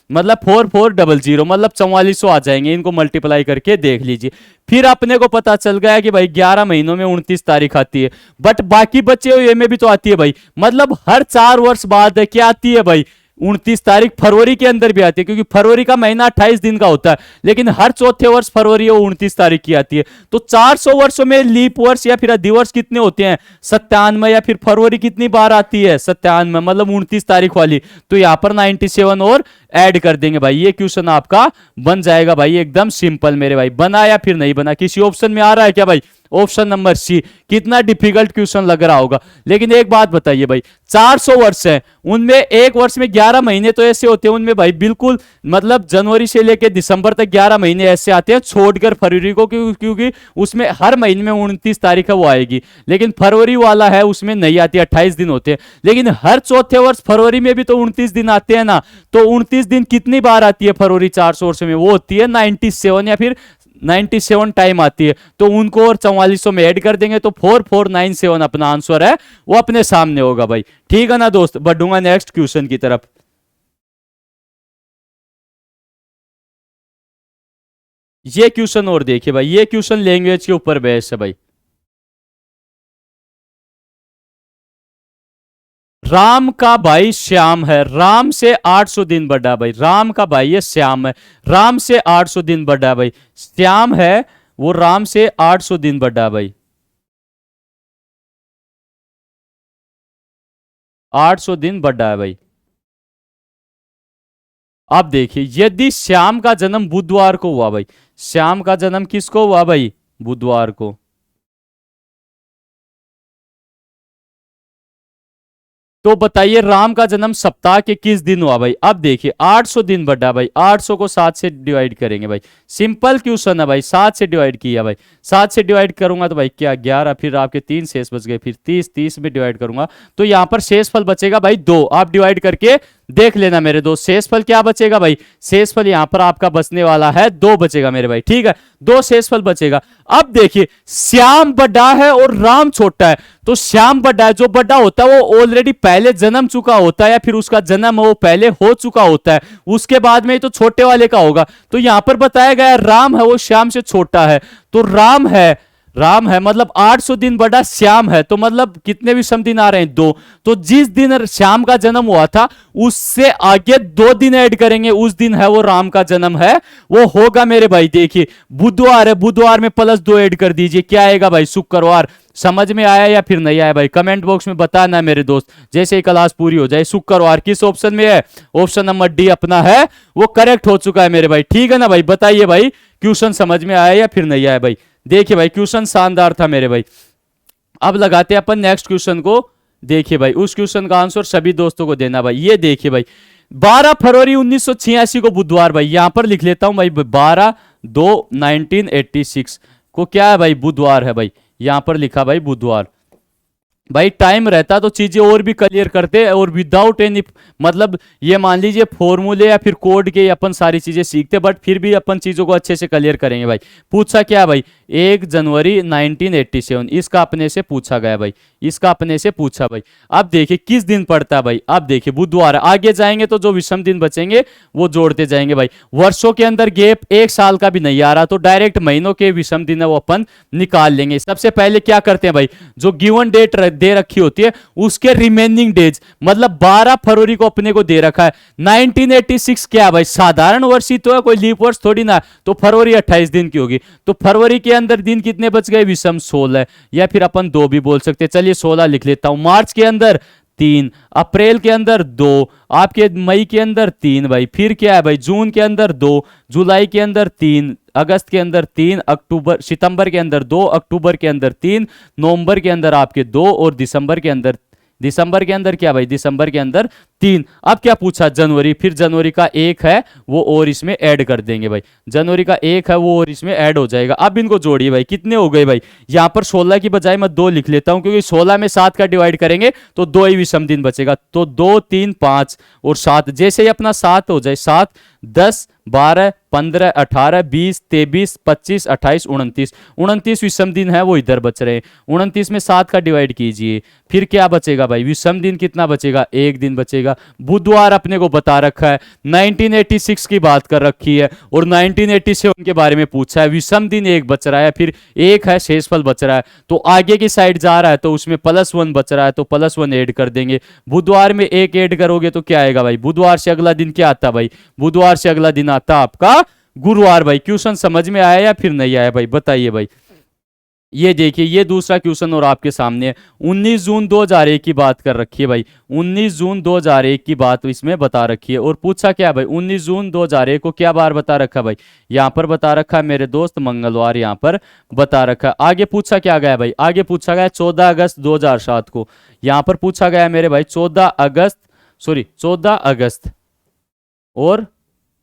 मतलब 4400 मतलब 4400 आ जाएंगे। इनको मल्टीप्लाई करके देख लीजिए। फिर अपने को पता चल गया कि भाई 11 महीनों में 29 तारीख आती है, बट बाकी बचे हुए में भी तो आती है भाई, मतलब हर 4 वर्ष बाद है क्या आती है भाई 29 तारीख। फरवरी के अंदर भी आती है क्योंकि फरवरी का महीना 28 दिन का होता है, लेकिन हर चौथे वर्ष फरवरी वो 29 तारीख की आती है। तो 400 वर्षों में लीप वर्ष या फिर अधिवर्ष कितने होते हैं 97, या फिर फरवरी कितनी बार आती है 97 मतलब 29 तारीख वाली। तो यहां पर 97 और ऐड कर देंगे भाई। ये क्वेश्चन आपका बन जाएगा भाई एकदम सिंपल मेरे भाई। बना या फिर नहीं बना, किसी ऑप्शन में आ रहा है क्या भाई, ऑप्शन नंबर सी। कितना डिफिकल्ट क्वेश्चन लग रहा होगा, लेकिन एक बात बताइए भाई 400 वर्ष है उनमें एक वर्ष में 11 महीने तो ऐसे होते हैं उनमें भाई, बिल्कुल मतलब जनवरी से लेकर दिसंबर तक 11 महीने ऐसे आते हैं, छोड़कर फरवरी को, क्योंकि उसमें हर महीने में 29 तारीख है वो आएगी। लेकिन फरवरी वाला है उसमें नहीं आती, 28 दिन होते हैं। लेकिन हर चौथे वर्ष फरवरी में भी तो 29 दिन आते हैं ना, तो 29 दिन कितनी बार आती है फरवरी 400 वर्ष में, वो होती है 97 या फिर 97 टाइम आती है। तो उनको और 4400 में ऐड कर देंगे तो 4497 अपना आंसर है वो अपने सामने होगा भाई। ठीक है ना दोस्त, बढ़ूंगा नेक्स्ट क्वेश्चन की तरफ। ये क्वेश्चन और देखिए भाई, ये क्वेश्चन लैंग्वेज के ऊपर बेस है भाई। राम का भाई श्याम है, राम से 800 दिन बड़ा भाई। राम का भाई ये श्याम है, राम से 800 दिन बड़ा भाई। श्याम है वो राम से 800 दिन बड़ा भाई, 800 दिन बड़ा है भाई। अब देखिए यदि श्याम का जन्म बुधवार को हुआ भाई, श्याम का जन्म किसको हुआ भाई, बुधवार को, तो बताइए राम का जन्म सप्ताह के किस दिन हुआ भाई। अब देखिए 800 दिन बढ़ा भाई, 800 को 7 से डिवाइड करेंगे भाई, सिंपल क्वेश्चन है भाई। 7 से डिवाइड किया भाई, 7 से डिवाइड करूंगा तो भाई क्या 11, फिर आपके 3 शेष बच गए, फिर 30, 30 में डिवाइड करूंगा तो यहां पर शेषफल बचेगा भाई 2। आप डिवाइड करके देख लेना मेरे दोस्त, शेषफल क्या बचेगा भाई, शेषफल यहां पर आपका बचने वाला है 2 बचेगा मेरे भाई। ठीक है 2 शेषफल बचेगा। अब देखिए श्याम बड़ा है और राम छोटा है, तो श्याम बड़ा है, जो बड़ा होता है वो ऑलरेडी पहले जन्म चुका होता है या फिर उसका जन्म वो पहले हो चुका होता है, उसके बाद में ही तो छोटे वाले का होगा। तो यहां पर बताया गया राम है वो श्याम से छोटा है, तो राम है, राम है मतलब 800 दिन बड़ा श्याम है, तो मतलब कितने विषम दिन आ रहे हैं? 2। तो जिस दिन श्याम का जन्म हुआ था उससे आगे 2 दिन ऐड करेंगे, उस दिन है वो राम का जन्म है, वो होगा मेरे भाई। देखिए बुधवार है, बुधवार में +2 ऐड कर दीजिए, क्या आएगा भाई? शुक्रवार। समझ में आया या फिर नहीं आया भाई? कमेंट बॉक्स में बताना मेरे दोस्त, जैसे ही क्लास पूरी हो जाए। शुक्रवार किस ऑप्शन में है? ऑप्शन नंबर डी अपना है वो करेक्ट हो चुका है मेरे भाई। ठीक है ना भाई? बताइए भाई क्वेश्चन समझ में आया या फिर नहीं आया भाई? देखिए भाई क्वेश्चन शानदार था मेरे भाई। अब लगाते हैं अपन नेक्स्ट क्वेश्चन को। देखिए भाई उस क्वेश्चन का आंसर सभी दोस्तों को देना भाई। ये देखिए भाई 12 फरवरी 1986 को बुधवार, भाई यहां पर लिख लेता हूं भाई 12/2/1986 को क्या है भाई? बुधवार है भाई, यहां पर लिखा भाई बुधवार। भाई टाइम रहता तो चीजें और भी क्लियर करते और विदाउट एनी मतलब ये मान लीजिए फॉर्मूले या फिर कोड के अपन सारी चीजें सीखते, बट फिर भी अपन चीजों को अच्छे से क्लियर करेंगे भाई। पूछा क्या भाई? 1 जनवरी 1987, इसका अपने से पूछा गया भाई, इसका अपने से पूछा भाई। अब देखिए किस दिन पड़ता है भाई? अब देखिए बुधवार, आगे जाएंगे तो जो विषम दिन बचेंगे वो जोड़ते जाएंगे भाई। वर्षों के अंदर गैप 1 साल का भी नहीं आ रहा, तो डायरेक्ट महीनों के विषम दिन है वो अपन निकाल लेंगे। सबसे पहले क्या करते हैं भाई? जो गिवन डेट दे रखी होती है उसके रिमेनिंग डेज, मतलब 12 फरवरी को अपने को दे रखा है। 1986 क्या है भाई? साधारण वर्ष ही तो है, कोई लीप वर्ष थोड़ी ना। तो फरवरी 28 दिन की होगी, तो फरवरी के अंदर दिन कितने बच गए? विषम 16, या फिर अपन 2 भी बोल सकते हैं। चलिए 16 लिख लेता हूं। मार्च के अंदर 3, अप्रैल के अंदर 2, आपके मई के अंदर 3 भाई। फिर क्या है भाई? जून के अंदर 2, जुलाई के अंदर 3, अगस्त के अंदर 3, अक्टूबर सितंबर के अंदर 2, अक्टूबर के अंदर 3, नवंबर के अंदर आपके 2 और दिसंबर के अंदर क्या भाई? दिसंबर के अंदर 3। अब क्या पूछा? जनवरी। फिर जनवरी का 1 है वो और इसमें ऐड कर देंगे भाई। जनवरी का 1 है वो और इसमें ऐड हो जाएगा। अब इनको जोड़िए भाई, कितने हो गए भाई? यहां पर 16 की बजाय मैं 2 लिख लेता हूं, क्योंकि 16 में 7 का डिवाइड करेंगे तो 2 ही विषम दिन बचेगा। तो 2, 3, 5 और 7, जैसे ही अपना 7 हो जाए, 7, 10, 12, 15, 18, 20, 23, 25, 28, 29, 29 विषम दिन है वो इधर बच रहे हैं। 29 में 7 का डिवाइड कीजिए, फिर क्या बचेगा भाई? विषम दिन कितना बचेगा? 1 दिन बचेगा। बुधवार अपने को बता रखा है, 1986 की बात कर रखी है और 1987 के बारे में पूछा है। विषम दिन 1 बच रहा है, फिर 1 है शेषफल बच रहा है, तो आगे की साइड जा रहा है तो उसमें +1 बच रहा है, तो +1 ऐड कर देंगे। बुधवार में 1 ऐड करोगे तो क्या आएगा भाई? बुधवार से अगला दिन क्या आता भाई? बुधवार से अगला दिन आता आपका गुरुवार भाई। क्वेश्चन समझ में आया या फिर नहीं आया भाई? बताइए भाई। ये देखिए ये दूसरा क्वेश्चन और आपके सामने है। 19 जून 2001 की बात कर रखी है भाई। 19 जून 2001 की बात इसमें बता रखी है और पूछा क्या भाई? 19 जून 2001 को क्या बार बता रखा भाई? यहां पर बता रखा है मेरे दोस्त मंगलवार, यहां पर बता रखा है। आगे पूछा क्या गया भाई? आगे पूछा गया 14 अगस्त 2007 को। यहां पर पूछा गया मेरे भाई 14 अगस्त और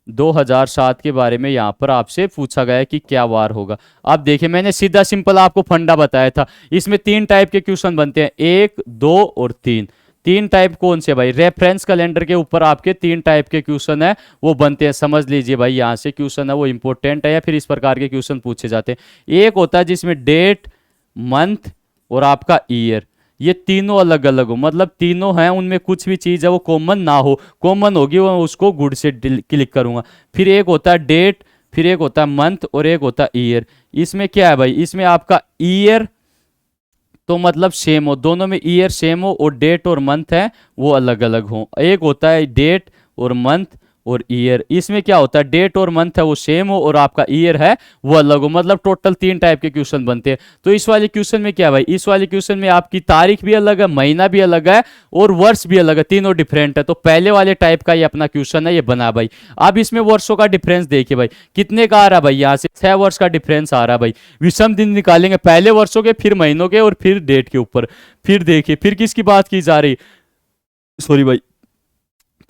2007 के बारे में यहां पर आपसे पूछा गया कि क्या वार होगा। अब देखिए मैंने सीधा सिंपल आपको फंडा बताया था। इसमें 3 टाइप के क्वेश्चन बनते हैं, 1, 2 और 3। 3 टाइप कौन से भाई? रेफरेंस कैलेंडर के ऊपर आपके 3 टाइप के क्वेश्चन है वो बनते हैं। समझ लीजिए भाई, यहां से क्वेश्चन है वो इंपॉर्टेंट है या फिर इस प्रकार के क्वेश्चन पूछे जाते हैं। एक होता है जिसमें डेट, मंथ और आपका ईयर, ये तीनों अलग अलग हो, मतलब तीनों हैं उनमें कुछ भी चीज़ है वो कॉमन ना हो। कॉमन होगी वो उसको गुड से क्लिक करूंगा। फिर एक होता है डेट, फिर एक होता है मंथ और एक होता है ईयर। इसमें क्या है भाई? इसमें आपका ईयर तो मतलब सेम हो, दोनों में ईयर सेम हो और डेट और मंथ है वो अलग अलग हो। एक होता है डेट और मंथ और ईयर, इसमें क्या होता है? डेट और मंथ है वो सेम हो और आपका ईयर है वो अलग हो। मतलब टोटल 3 टाइप के क्वेश्चन बनते हैं। तो इस वाले क्वेश्चन में क्या भाई? इस वाले क्वेश्चन में आपकी तारीख भी अलग है, महीना भी अलग है और वर्ष भी अलग है, तीनों डिफरेंट है। तो पहले वाले टाइप का ये अपना क्वेश्चन है, ये बना भाई। अब इसमें वर्षों का डिफरेंस देखिए भाई, कितने का आ रहा भाई? यहाँ से 6 वर्ष का डिफरेंस आ रहा भाई। विषम दिन निकालेंगे पहले वर्षों के, फिर महीनों के और फिर डेट के ऊपर। फिर देखिए फिर किसकी बात की जा रही? सॉरी भाई,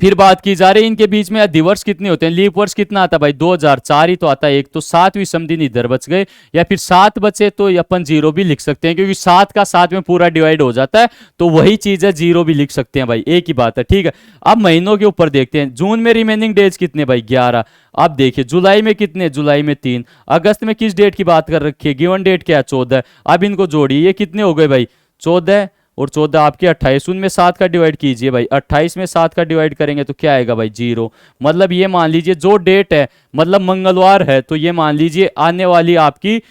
फिर बात की जा रही है इनके बीच में दिवस कितने होते हैं? लीप वर्ष कितना आता है भाई? 2004 ही तो आता है एक, तो 7 विषम दिन इधर बच गए, या फिर 7 बचे तो अपन 0 भी लिख सकते हैं, क्योंकि 7 का 7 में पूरा डिवाइड हो जाता है, तो वही चीज है 0 भी लिख सकते हैं भाई, एक ही बात है। ठीक है, अब महीनों के ऊपर देखते हैं। जून में रिमेनिंग डेज कितने भाई? 11। अब देखिए जुलाई में कितने? जुलाई में 3। अगस्त में किस डेट की बात कर रखी है? गिवन डेट क्या है? 14। अब इनको जोड़िए, ये कितने हो गए भाई? 14 और 14 आपके 28। उनमें 7 का डिवाइड कीजिए भाई। 28 में 7 का डिवाइड करेंगे तो क्या आएगा भाई? 0। मतलब ये मान लीजिए जो डेट है, मतलब मंगलवार है, तो ये मान लीजिए आने वाली आपकी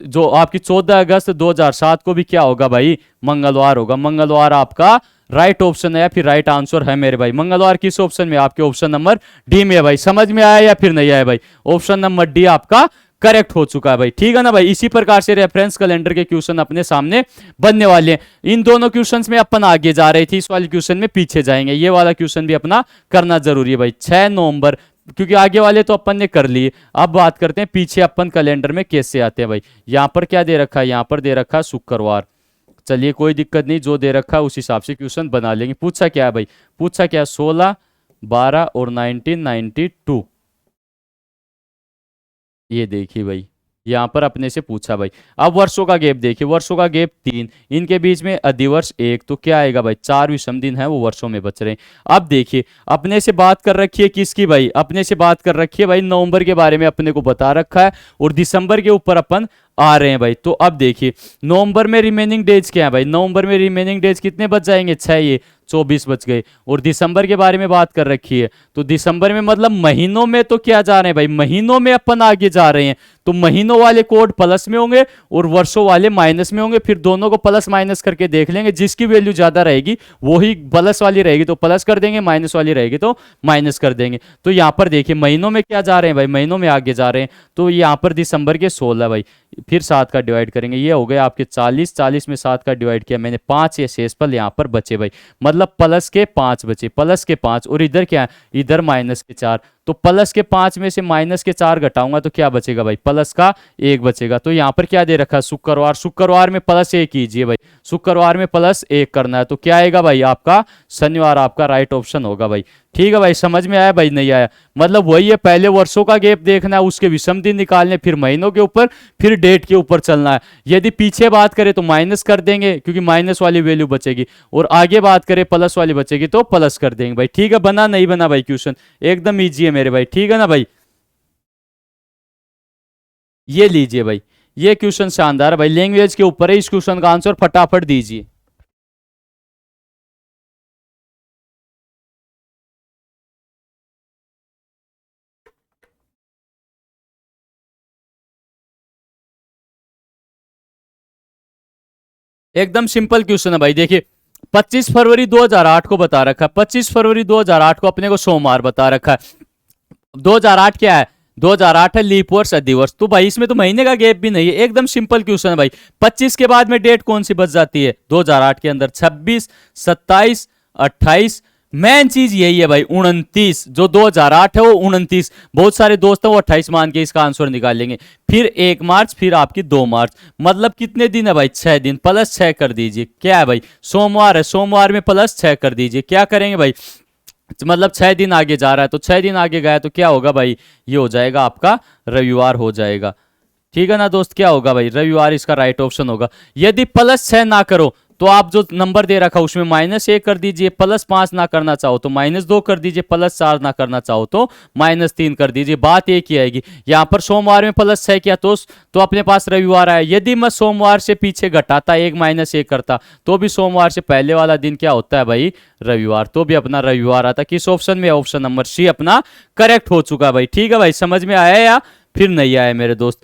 जो आपकी 14 अगस्त 2007 को भी क्या होगा भाई, मंगलवार होगा। मंगलवार आपका राइट ऑप्शन है या फिर राइट आंसर है मेरे भाई। मंगलवार किस ऑप्शन में, आपके ऑप्शन नंबर डी में है भाई। समझ में आया या फिर नहीं आया भाई, ऑप्शन नंबर डी आपका करेक्ट हो चुका है भाई। ठीक है ना भाई, इसी प्रकार से रेफरेंस कैलेंडर के क्वेश्चन अपने सामने बनने वाले हैं। इन दोनों क्वेश्चंस में अपन आगे जा रहे थे, इस वाले क्वेश्चन में पीछे जाएंगे। ये वाला क्वेश्चन भी अपना करना जरूरी है भाई। 6 नवंबर, क्योंकि आगे वाले तो अपन ने कर लिए, अब बात करते हैं पीछे अपन कैलेंडर में कैसे आते हैं भाई। यहां पर क्या दे रखा है, यहां पर दे रखा है शुक्रवार। चलिए कोई दिक्कत नहीं, जो दे रखा है उस हिसाब से क्वेश्चन बना लेंगे। पूछा क्या है भाई, पूछा क्या, 16, 12 और 1992। ये देखिए भाई, यहां पर अपने से पूछा भाई। अब वर्षों का गैप देखिए, वर्षों का गैप 3, इनके बीच में अधिवर्ष 1, तो क्या आएगा भाई, 4 विषम दिन है वो वर्षों में बच रहे हैं। अब देखिए अपने से बात कर रखी है किसकी भाई, अपने से बात कर रखी है भाई नवंबर के बारे में अपने को बता रखा है, और दिसंबर के ऊपर अपन आ रहे हैं भाई। तो अब देखिए नवंबर में रिमेनिंग डेज क्या है भाई, नवंबर में रिमेनिंग डेज कितने बच जाएंगे, 6, ये 24 बच गए। और दिसंबर के बारे में बात कर रखी है, तो दिसंबर में मतलब महीनों में तो क्या जा रहे हैं भाई, महीनों में अपन आगे जा रहे हैं। तो महीनों वाले कोड प्लस में होंगे और वर्षों वाले माइनस में होंगे। फिर दोनों को प्लस माइनस करके देख लेंगे, जिसकी वैल्यू ज्यादा रहेगी वही प्लस वाली रहेगी तो प्लस कर देंगे, माइनस वाली रहेगी तो माइनस कर देंगे। तो यहां पर देखिए महीनों में क्या जा रहे हैं भाई, महीनों में आगे जा रहे हैं। तो यहां पर दिसंबर के 16 भाई, फिर 7 का डिवाइड करेंगे, ये हो गए आपके 40, 40 में 7 का डिवाइड किया मैंने 5, ये शेषफल यहाँ पर बचे भाई, मतलब प्लस के 5 बचे, प्लस के 5। और इधर क्या है, इधर माइनस के 4। तो प्लस के 5 में से माइनस के 4 घटाऊंगा तो क्या बचेगा भाई, प्लस का 1 बचेगा। तो यहाँ पर क्या दे रखा है, शुक्रवार, शुक्रवार में +1 कीजिए भाई, शुक्रवार में +1 करना है। तो क्या आएगा भाई आपका, शनिवार आपका राइट ऑप्शन होगा भाई। ठीक है भाई, समझ में आया भाई, नहीं आया मतलब वही है, पहले वर्षों का गैप देखना है, उसके विषम दिन निकालने, फिर महीनों के ऊपर, फिर डेट के ऊपर चलना है। यदि पीछे बात करें तो माइनस कर देंगे क्योंकि माइनस वाली वैल्यू बचेगी, और आगे बात करें प्लस वाली बचेगी तो प्लस कर देंगे भाई। ठीक है, बना नहीं बना भाई क्वेश्चन, एकदम इजी है मेरे भाई। ठीक है ना भाई, ये लीजिए भाई, ये क्वेश्चन शानदार है भाई, लैंग्वेज के ऊपर है। इस क्वेश्चन का आंसर फटाफट दीजिए। एकदम सिंपल क्वेश्चन है भाई। देखिए 25 फरवरी 2008 को बता रखा है, 25 फरवरी 2008 को अपने को सोमवार बता रखा है। 2008 क्या है, 2008 है लीप वर्ष, अधिवर्ष। तो भाई इसमें तो महीने का गैप भी नहीं है, एकदम सिंपल क्वेश्चन है भाई। 25 के बाद में डेट कौन सी बच जाती है 2008 के अंदर, 26, 27, 28। मेन चीज यही है भाई, 29। जो 2008 है वो 29, बहुत सारे दोस्त हैं वो 28 मान के इसका आंसर निकाल लेंगे। फिर 1 मार्च, फिर आपकी 2 मार्च, मतलब कितने दिन है भाई, 6 दिन। +6 कर दीजिए, क्या है भाई, सोमवार है, सोमवार में +6 कर दीजिए। क्या करेंगे भाई, मतलब 6 दिन आगे जा रहा है, तो 6 दिन आगे गया तो क्या होगा भाई, ये हो जाएगा आपका रविवार हो जाएगा। ठीक है ना दोस्त, क्या होगा भाई, रविवार इसका राइट ऑप्शन होगा। यदि +6 ना करो तो आप जो नंबर दे रखा उसमें -1 कर दीजिए, +5 ना करना चाहो तो -2 कर दीजिए, +4 ना करना चाहो तो -3 कर दीजिए। बात एक ही आएगी, यहाँ पर सोमवार में +6 किया तो अपने पास रविवार आया। यदि मैं सोमवार से पीछे घटाता, 1 -1 करता, तो भी सोमवार से पहले वाला दिन क्या होता है भाई, रविवार, तो भी अपना रविवार आता। किस ऑप्शन में, ऑप्शन नंबर सी अपना करेक्ट हो चुका भाई। ठीक है भाई, समझ में आया या फिर नहीं आया मेरे दोस्त।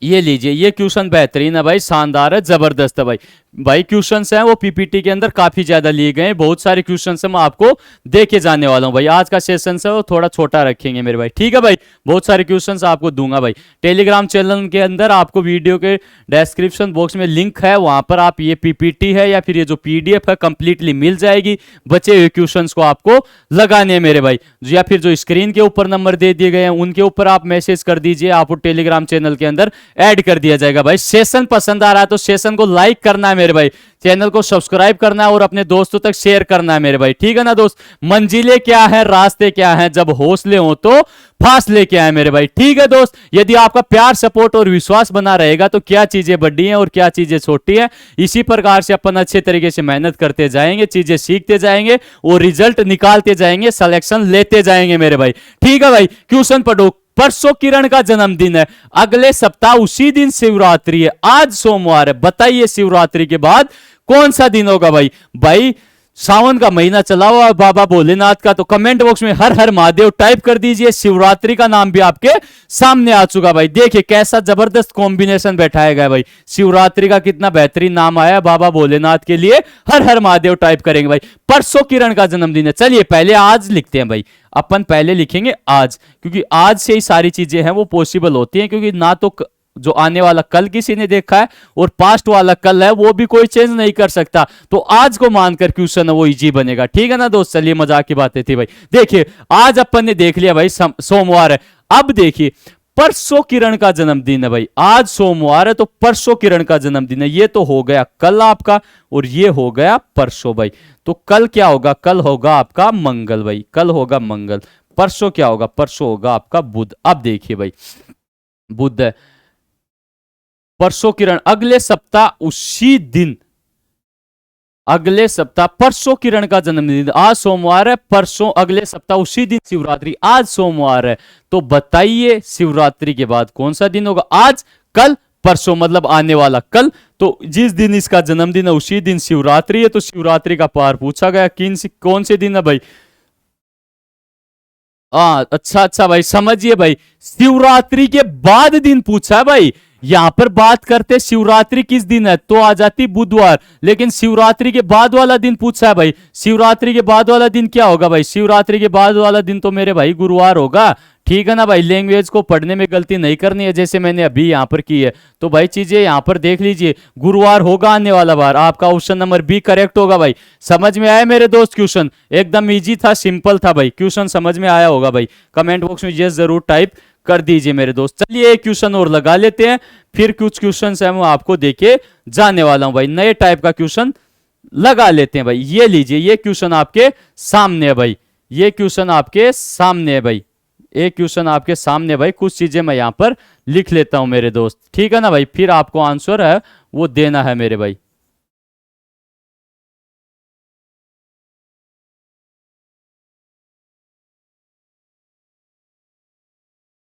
ये लीजिए, ये क्वेश्चन बेहतरीन है भाई, शानदार है, जबरदस्त है भाई। भाई क्वेश्चंस हैं वो पीपीटी के अंदर काफी ज्यादा लिए गए हैं, बहुत सारे क्वेश्चंस हैं, मैं आपको देके जाने वाला हूं भाई। आज का सेशन है वो थोड़ा छोटा रखेंगे मेरे भाई। ठीक है भाई, बहुत सारे क्वेश्चंस आपको दूंगा भाई। टेलीग्राम चैनल के अंदर आपको वीडियो के डिस्क्रिप्शन बॉक्स में लिंक है, वहां पर आप ये पीपीटी है या फिर ये जो पीडीएफ है कंप्लीटली मिल जाएगी। बचे हुए क्वेश्चन को आपको लगाने हैं मेरे भाई, या फिर जो स्क्रीन के ऊपर नंबर दे दिए गए हैं उनके ऊपर आप मैसेज कर दीजिए, आपको टेलीग्राम चैनल के अंदर ऐड कर दिया जाएगा भाई। सेशन पसंद आ रहा है तो सेशन को लाइक करना है मेरे भाई, चैनल को सब्सक्राइब करना है और अपने दोस्तों तक शेयर करना है मेरे भाई। ठीक है ना दोस्त, मंजिलें क्या है, रास्ते क्या है, जब हौसले हो तो फासले क्या है मेरे भाई। ठीक है दोस्त, यदि आपका प्यार, सपोर्ट और विश्वास बना रहेगा तो क्या चीजें बड़ी हैं और क्या चीजें छोटी हैं, इसी प्रकार से अपन अच्छे तरीके से मेहनत करते जाएंगे, चीजें सीखते जाएंगे और रिजल्ट निकालते जाएंगे, सिलेक्शन लेते जाएंगे मेरे भाई। ठीक है भाई, क्वेश्चन पढ़ो। परसों किरण का जन्मदिन है, अगले सप्ताह उसी दिन शिवरात्रि है, आज सोमवार है, बताइए शिवरात्रि के बाद कौन सा दिन होगा भाई। भाई सावन का महीना चला हुआ है बाबा भोलेनाथ का, तो कमेंट बॉक्स में हर हर महादेव टाइप कर दीजिए। शिवरात्रि का नाम भी आपके सामने आ चुका भाई। देखिए कैसा जबरदस्त कॉम्बिनेशन बैठाया गया भाई। शिवरात्रि का कितना बेहतरीन नाम आया बाबा भोलेनाथ के लिए। हर हर महादेव टाइप करेंगे भाई। परसों किरण का जन्मदिन है। चलिए पहले आज लिखते हैं भाई, अपन पहले लिखेंगे आज, क्योंकि आज से ही सारी चीजें हैं वो पॉसिबल होती हैं, क्योंकि ना तो जो आने वाला कल किसी ने देखा है और पास्ट वाला कल है वो भी कोई चेंज नहीं कर सकता। तो आज को मानकर क्वेश्चन है वो इजी बनेगा, ठीक है ना दोस्त। चलिए मजाक की बातें थी भाई। देखिए आज अपन ने देख लिया भाई सोमवार है। अब देखिए परसों किरण का जन्मदिन है भाई। आज सोमवार है तो परसों किरण का जन्मदिन है। ये तो हो गया कल आपका और ये हो गया परसों भाई। तो कल क्या होगा, कल होगा आपका मंगल भाई, कल होगा मंगल। परसों क्या होगा, परसों होगा आपका बुध। अब देखिए भाई बुध है, परसों किरण, अगले सप्ताह उसी दिन, अगले सप्ताह परसों किरण का जन्मदिन। आज सोमवार है, परसों अगले सप्ताह उसी दिन शिवरात्रि। आज सोमवार है तो बताइए शिवरात्रि के बाद कौन सा दिन होगा। आज, कल, परसों मतलब आने वाला कल। तो जिस दिन इसका जन्मदिन है उसी दिन शिवरात्रि है। तो शिवरात्रि का पार पूछा गया कौन से दिन है भाई। हाँ अच्छा अच्छा भाई, समझिए भाई, शिवरात्रि के बाद दिन पूछा है भाई। यहां पर बात करते शिवरात्रि किस दिन है तो आ जाती बुधवार, लेकिन शिवरात्रि के बाद वाला दिन पूछा है भाई। शिवरात्रि के बाद वाला दिन क्या होगा भाई, शिवरात्रि के बाद वाला दिन तो मेरे भाई गुरुवार होगा, ठीक है ना भाई। लैंग्वेज को पढ़ने में गलती नहीं करनी है जैसे मैंने अभी यहां पर की है। तो भाई चीजें यहां पर देख लीजिए, गुरुवार होगा आने वाला बार। आपका ऑप्शन नंबर बी करेक्ट होगा भाई। समझ में आया मेरे दोस्त क्वेश्चन, एकदम इजी था, सिंपल था भाई। क्वेश्चन समझ में आया होगा भाई। कमेंट बॉक्स में यस जरूर टाइप कर दीजिए मेरे दोस्त। चलिए एक क्वेश्चन और लगा लेते हैं, फिर कुछ क्वेश्चन है मैं आपको देके जाने वाला हूं भाई। नए टाइप का क्वेश्चन लगा लेते हैं भाई। ये लीजिए, ये क्वेश्चन आपके सामने है भाई, ये क्वेश्चन आपके सामने है भाई, एक क्वेश्चन आपके सामने भाई। कुछ चीजें मैं यहां पर लिख लेता हूं मेरे दोस्त, ठीक है ना भाई। फिर आपको आंसर है वो देना है मेरे भाई।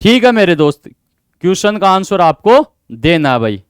ठीक है मेरे दोस्त, क्वेश्चन का आंसर आपको देना है भाई।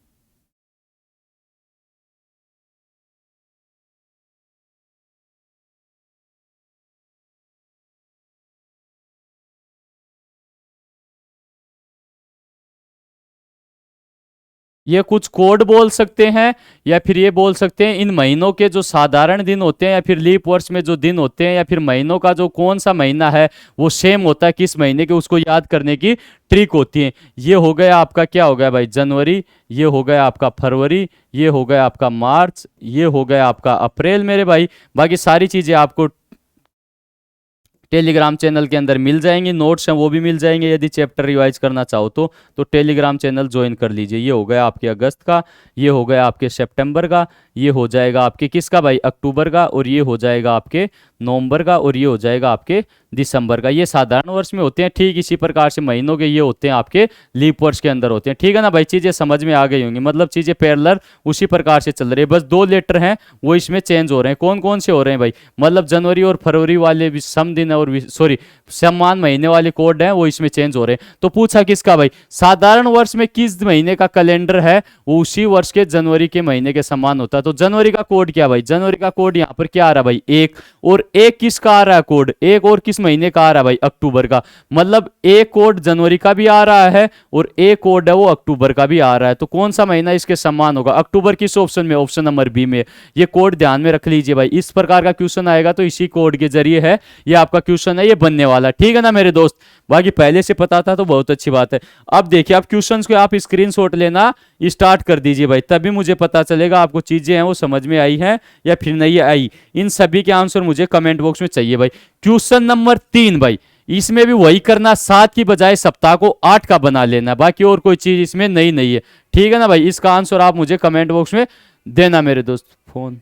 ये कुछ कोड बोल सकते हैं, या फिर ये बोल सकते हैं इन महीनों के जो साधारण दिन होते हैं, या फिर लीप वर्ष में जो दिन होते हैं, या फिर महीनों का जो कौन सा महीना है वो सेम होता है किस महीने के, उसको याद करने की ट्रिक होती है। ये हो गया आपका, क्या हो गया भाई, जनवरी। ये हो गया आपका फरवरी। ये हो गया आपका मार्च। ये हो गया आपका अप्रैल मेरे भाई। बाकी सारी चीजें आपको टेलीग्राम चैनल के अंदर मिल जाएंगे, नोट्स हैं वो भी मिल जाएंगे। यदि चैप्टर रिवाइज करना चाहो तो टेलीग्राम चैनल ज्वाइन कर लीजिए। ये हो गया आपके अगस्त का, ये हो गया आपके सितंबर का, ये हो जाएगा आपके किसका भाई, अक्टूबर का, और ये हो जाएगा आपके नवंबर का, और ये हो जाएगा आपके दिसंबर का। ये साधारण वर्ष में होते हैं। ठीक इसी प्रकार से महीनों के ये होते हैं आपके लीप वर्ष के अंदर होते हैं, ठीक है ना भाई। चीजें समझ में आ गई होंगी, मतलब चीजें पैरेलल उसी प्रकार से चल रही है। बस दो लेटर हैं वो इसमें चेंज हो रहे हैं। कौन कौन से हो रहे हैं भाई, मतलब जनवरी और फरवरी वाले भी सम दिन और सॉरी समान महीने वाले कोड हैं वो इसमें चेंज हो रहे हैं। तो पूछा किसका भाई, साधारण वर्ष में किस महीने का कैलेंडर है वो उसी वर्ष के जनवरी के महीने के समान होता है। तो जनवरी का कोड क्या भाई, जनवरी का कोड यहाँ पर क्या आ रहा है भाई, एक। और एक किसका आ रहा है कोड, एक और किस महीने का आ रहा है भाई, अक्टूबर का। मतलब एक कोड जनवरी का भी आ रहा है और एक कोड है वो अक्टूबर का भी आ रहा है। तो कौन सा महीना इसके समान होगा, अक्टूबर किस ऑप्शन में, ऑप्शन नंबर बी में। ये कोड ध्यान में रख लीजिए भाई। इस प्रकार का क्वेश्चन आएगा तो इसी कोड के जरिए है ये आपका क्वेश्चन है ये बनने वाला, ठीक है ना मेरे दोस्त। बाकी पहले से पता था तो बहुत अच्छी बात है। अब देखिए आप क्वेश्चंस को आप स्क्रीनशॉट लेना स्टार्ट कर दीजिए भाई, तभी मुझे पता चलेगा आपको चीजें हैं वो समझ में आई हैं या फिर नहीं आई। इन सभी के आंसर मुझे कमेंट बॉक्स में चाहिए भाई। क्वेश्चन नंबर 3 भाई, इसमें भी वही करना, 7 की बजाय सप्ताह को 8 का बना लेना, बाकी और कोई चीज इसमें नहीं है, ठीक है ना भाई। इसका आंसर आप मुझे कमेंट बॉक्स में देना मेरे दोस्त। फोन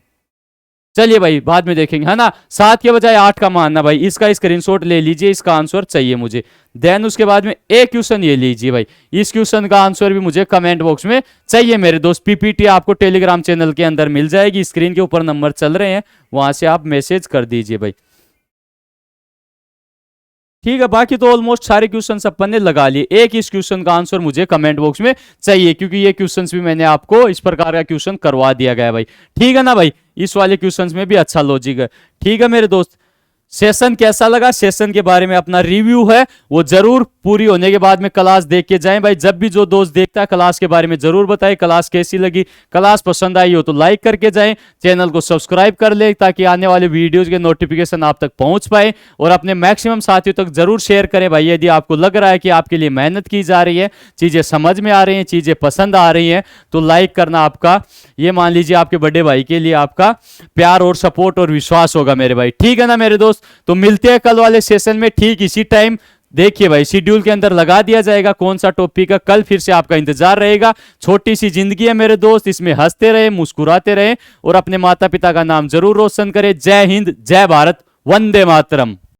चलिए भाई बाद में देखेंगे, है ना। 7 के बजाय 8 का मानना भाई, इसका स्क्रीनशॉट ले लीजिए, इसका आंसर चाहिए मुझे। देन उसके बाद में एक क्वेश्चन ये लीजिए भाई, इस क्वेश्चन का आंसर भी मुझे कमेंट बॉक्स में चाहिए मेरे दोस्त। पीपीटी आपको टेलीग्राम चैनल के अंदर मिल जाएगी, स्क्रीन के ऊपर नंबर चल रहे हैं, वहां से आप मैसेज कर दीजिए भाई। ठीक है, बाकी तो ऑलमोस्ट सारे क्वेश्चन अपन ने लगा लिए। एक इस क्वेश्चन का आंसर मुझे कमेंट बॉक्स में चाहिए, क्योंकि ये क्वेश्चंस भी मैंने आपको इस प्रकार का क्वेश्चन करवा दिया गया है भाई। ठीक है ना भाई, इस वाले क्वेश्चंस में भी अच्छा लॉजिक है। ठीक है मेरे दोस्त, सेशन कैसा लगा, सेशन के बारे में अपना रिव्यू है वो जरूर पूरी होने के बाद में क्लास देख के जाएं भाई। जब भी जो दोस्त देखता है क्लास के बारे में जरूर बताएं क्लास कैसी लगी। क्लास पसंद आई हो तो लाइक करके जाएं, चैनल को सब्सक्राइब कर ले ताकि आने वाले वीडियोस के नोटिफिकेशन आप तक पहुंच पाए, और अपने मैक्सिमम साथियों तक जरूर शेयर करें भाई। यदि आपको लग रहा है कि आपके लिए मेहनत की जा रही है, चीजें समझ में आ रही हैं, चीजें पसंद आ रही हैं, तो लाइक करना आपका, ये मान लीजिए आपके बड़े भाई के लिए आपका प्यार और सपोर्ट और विश्वास होगा मेरे भाई। ठीक है ना मेरे दोस्त, तो मिलते हैं कल वाले सेशन में ठीक इसी टाइम। देखिए भाई शेड्यूल के अंदर लगा दिया जाएगा कौन सा टॉपिक है, कल फिर से आपका इंतजार रहेगा। छोटी सी जिंदगी है मेरे दोस्त, इसमें हंसते रहे, मुस्कुराते रहे और अपने माता पिता का नाम जरूर रोशन करें। जय हिंद, जय भारत, वंदे मातरम।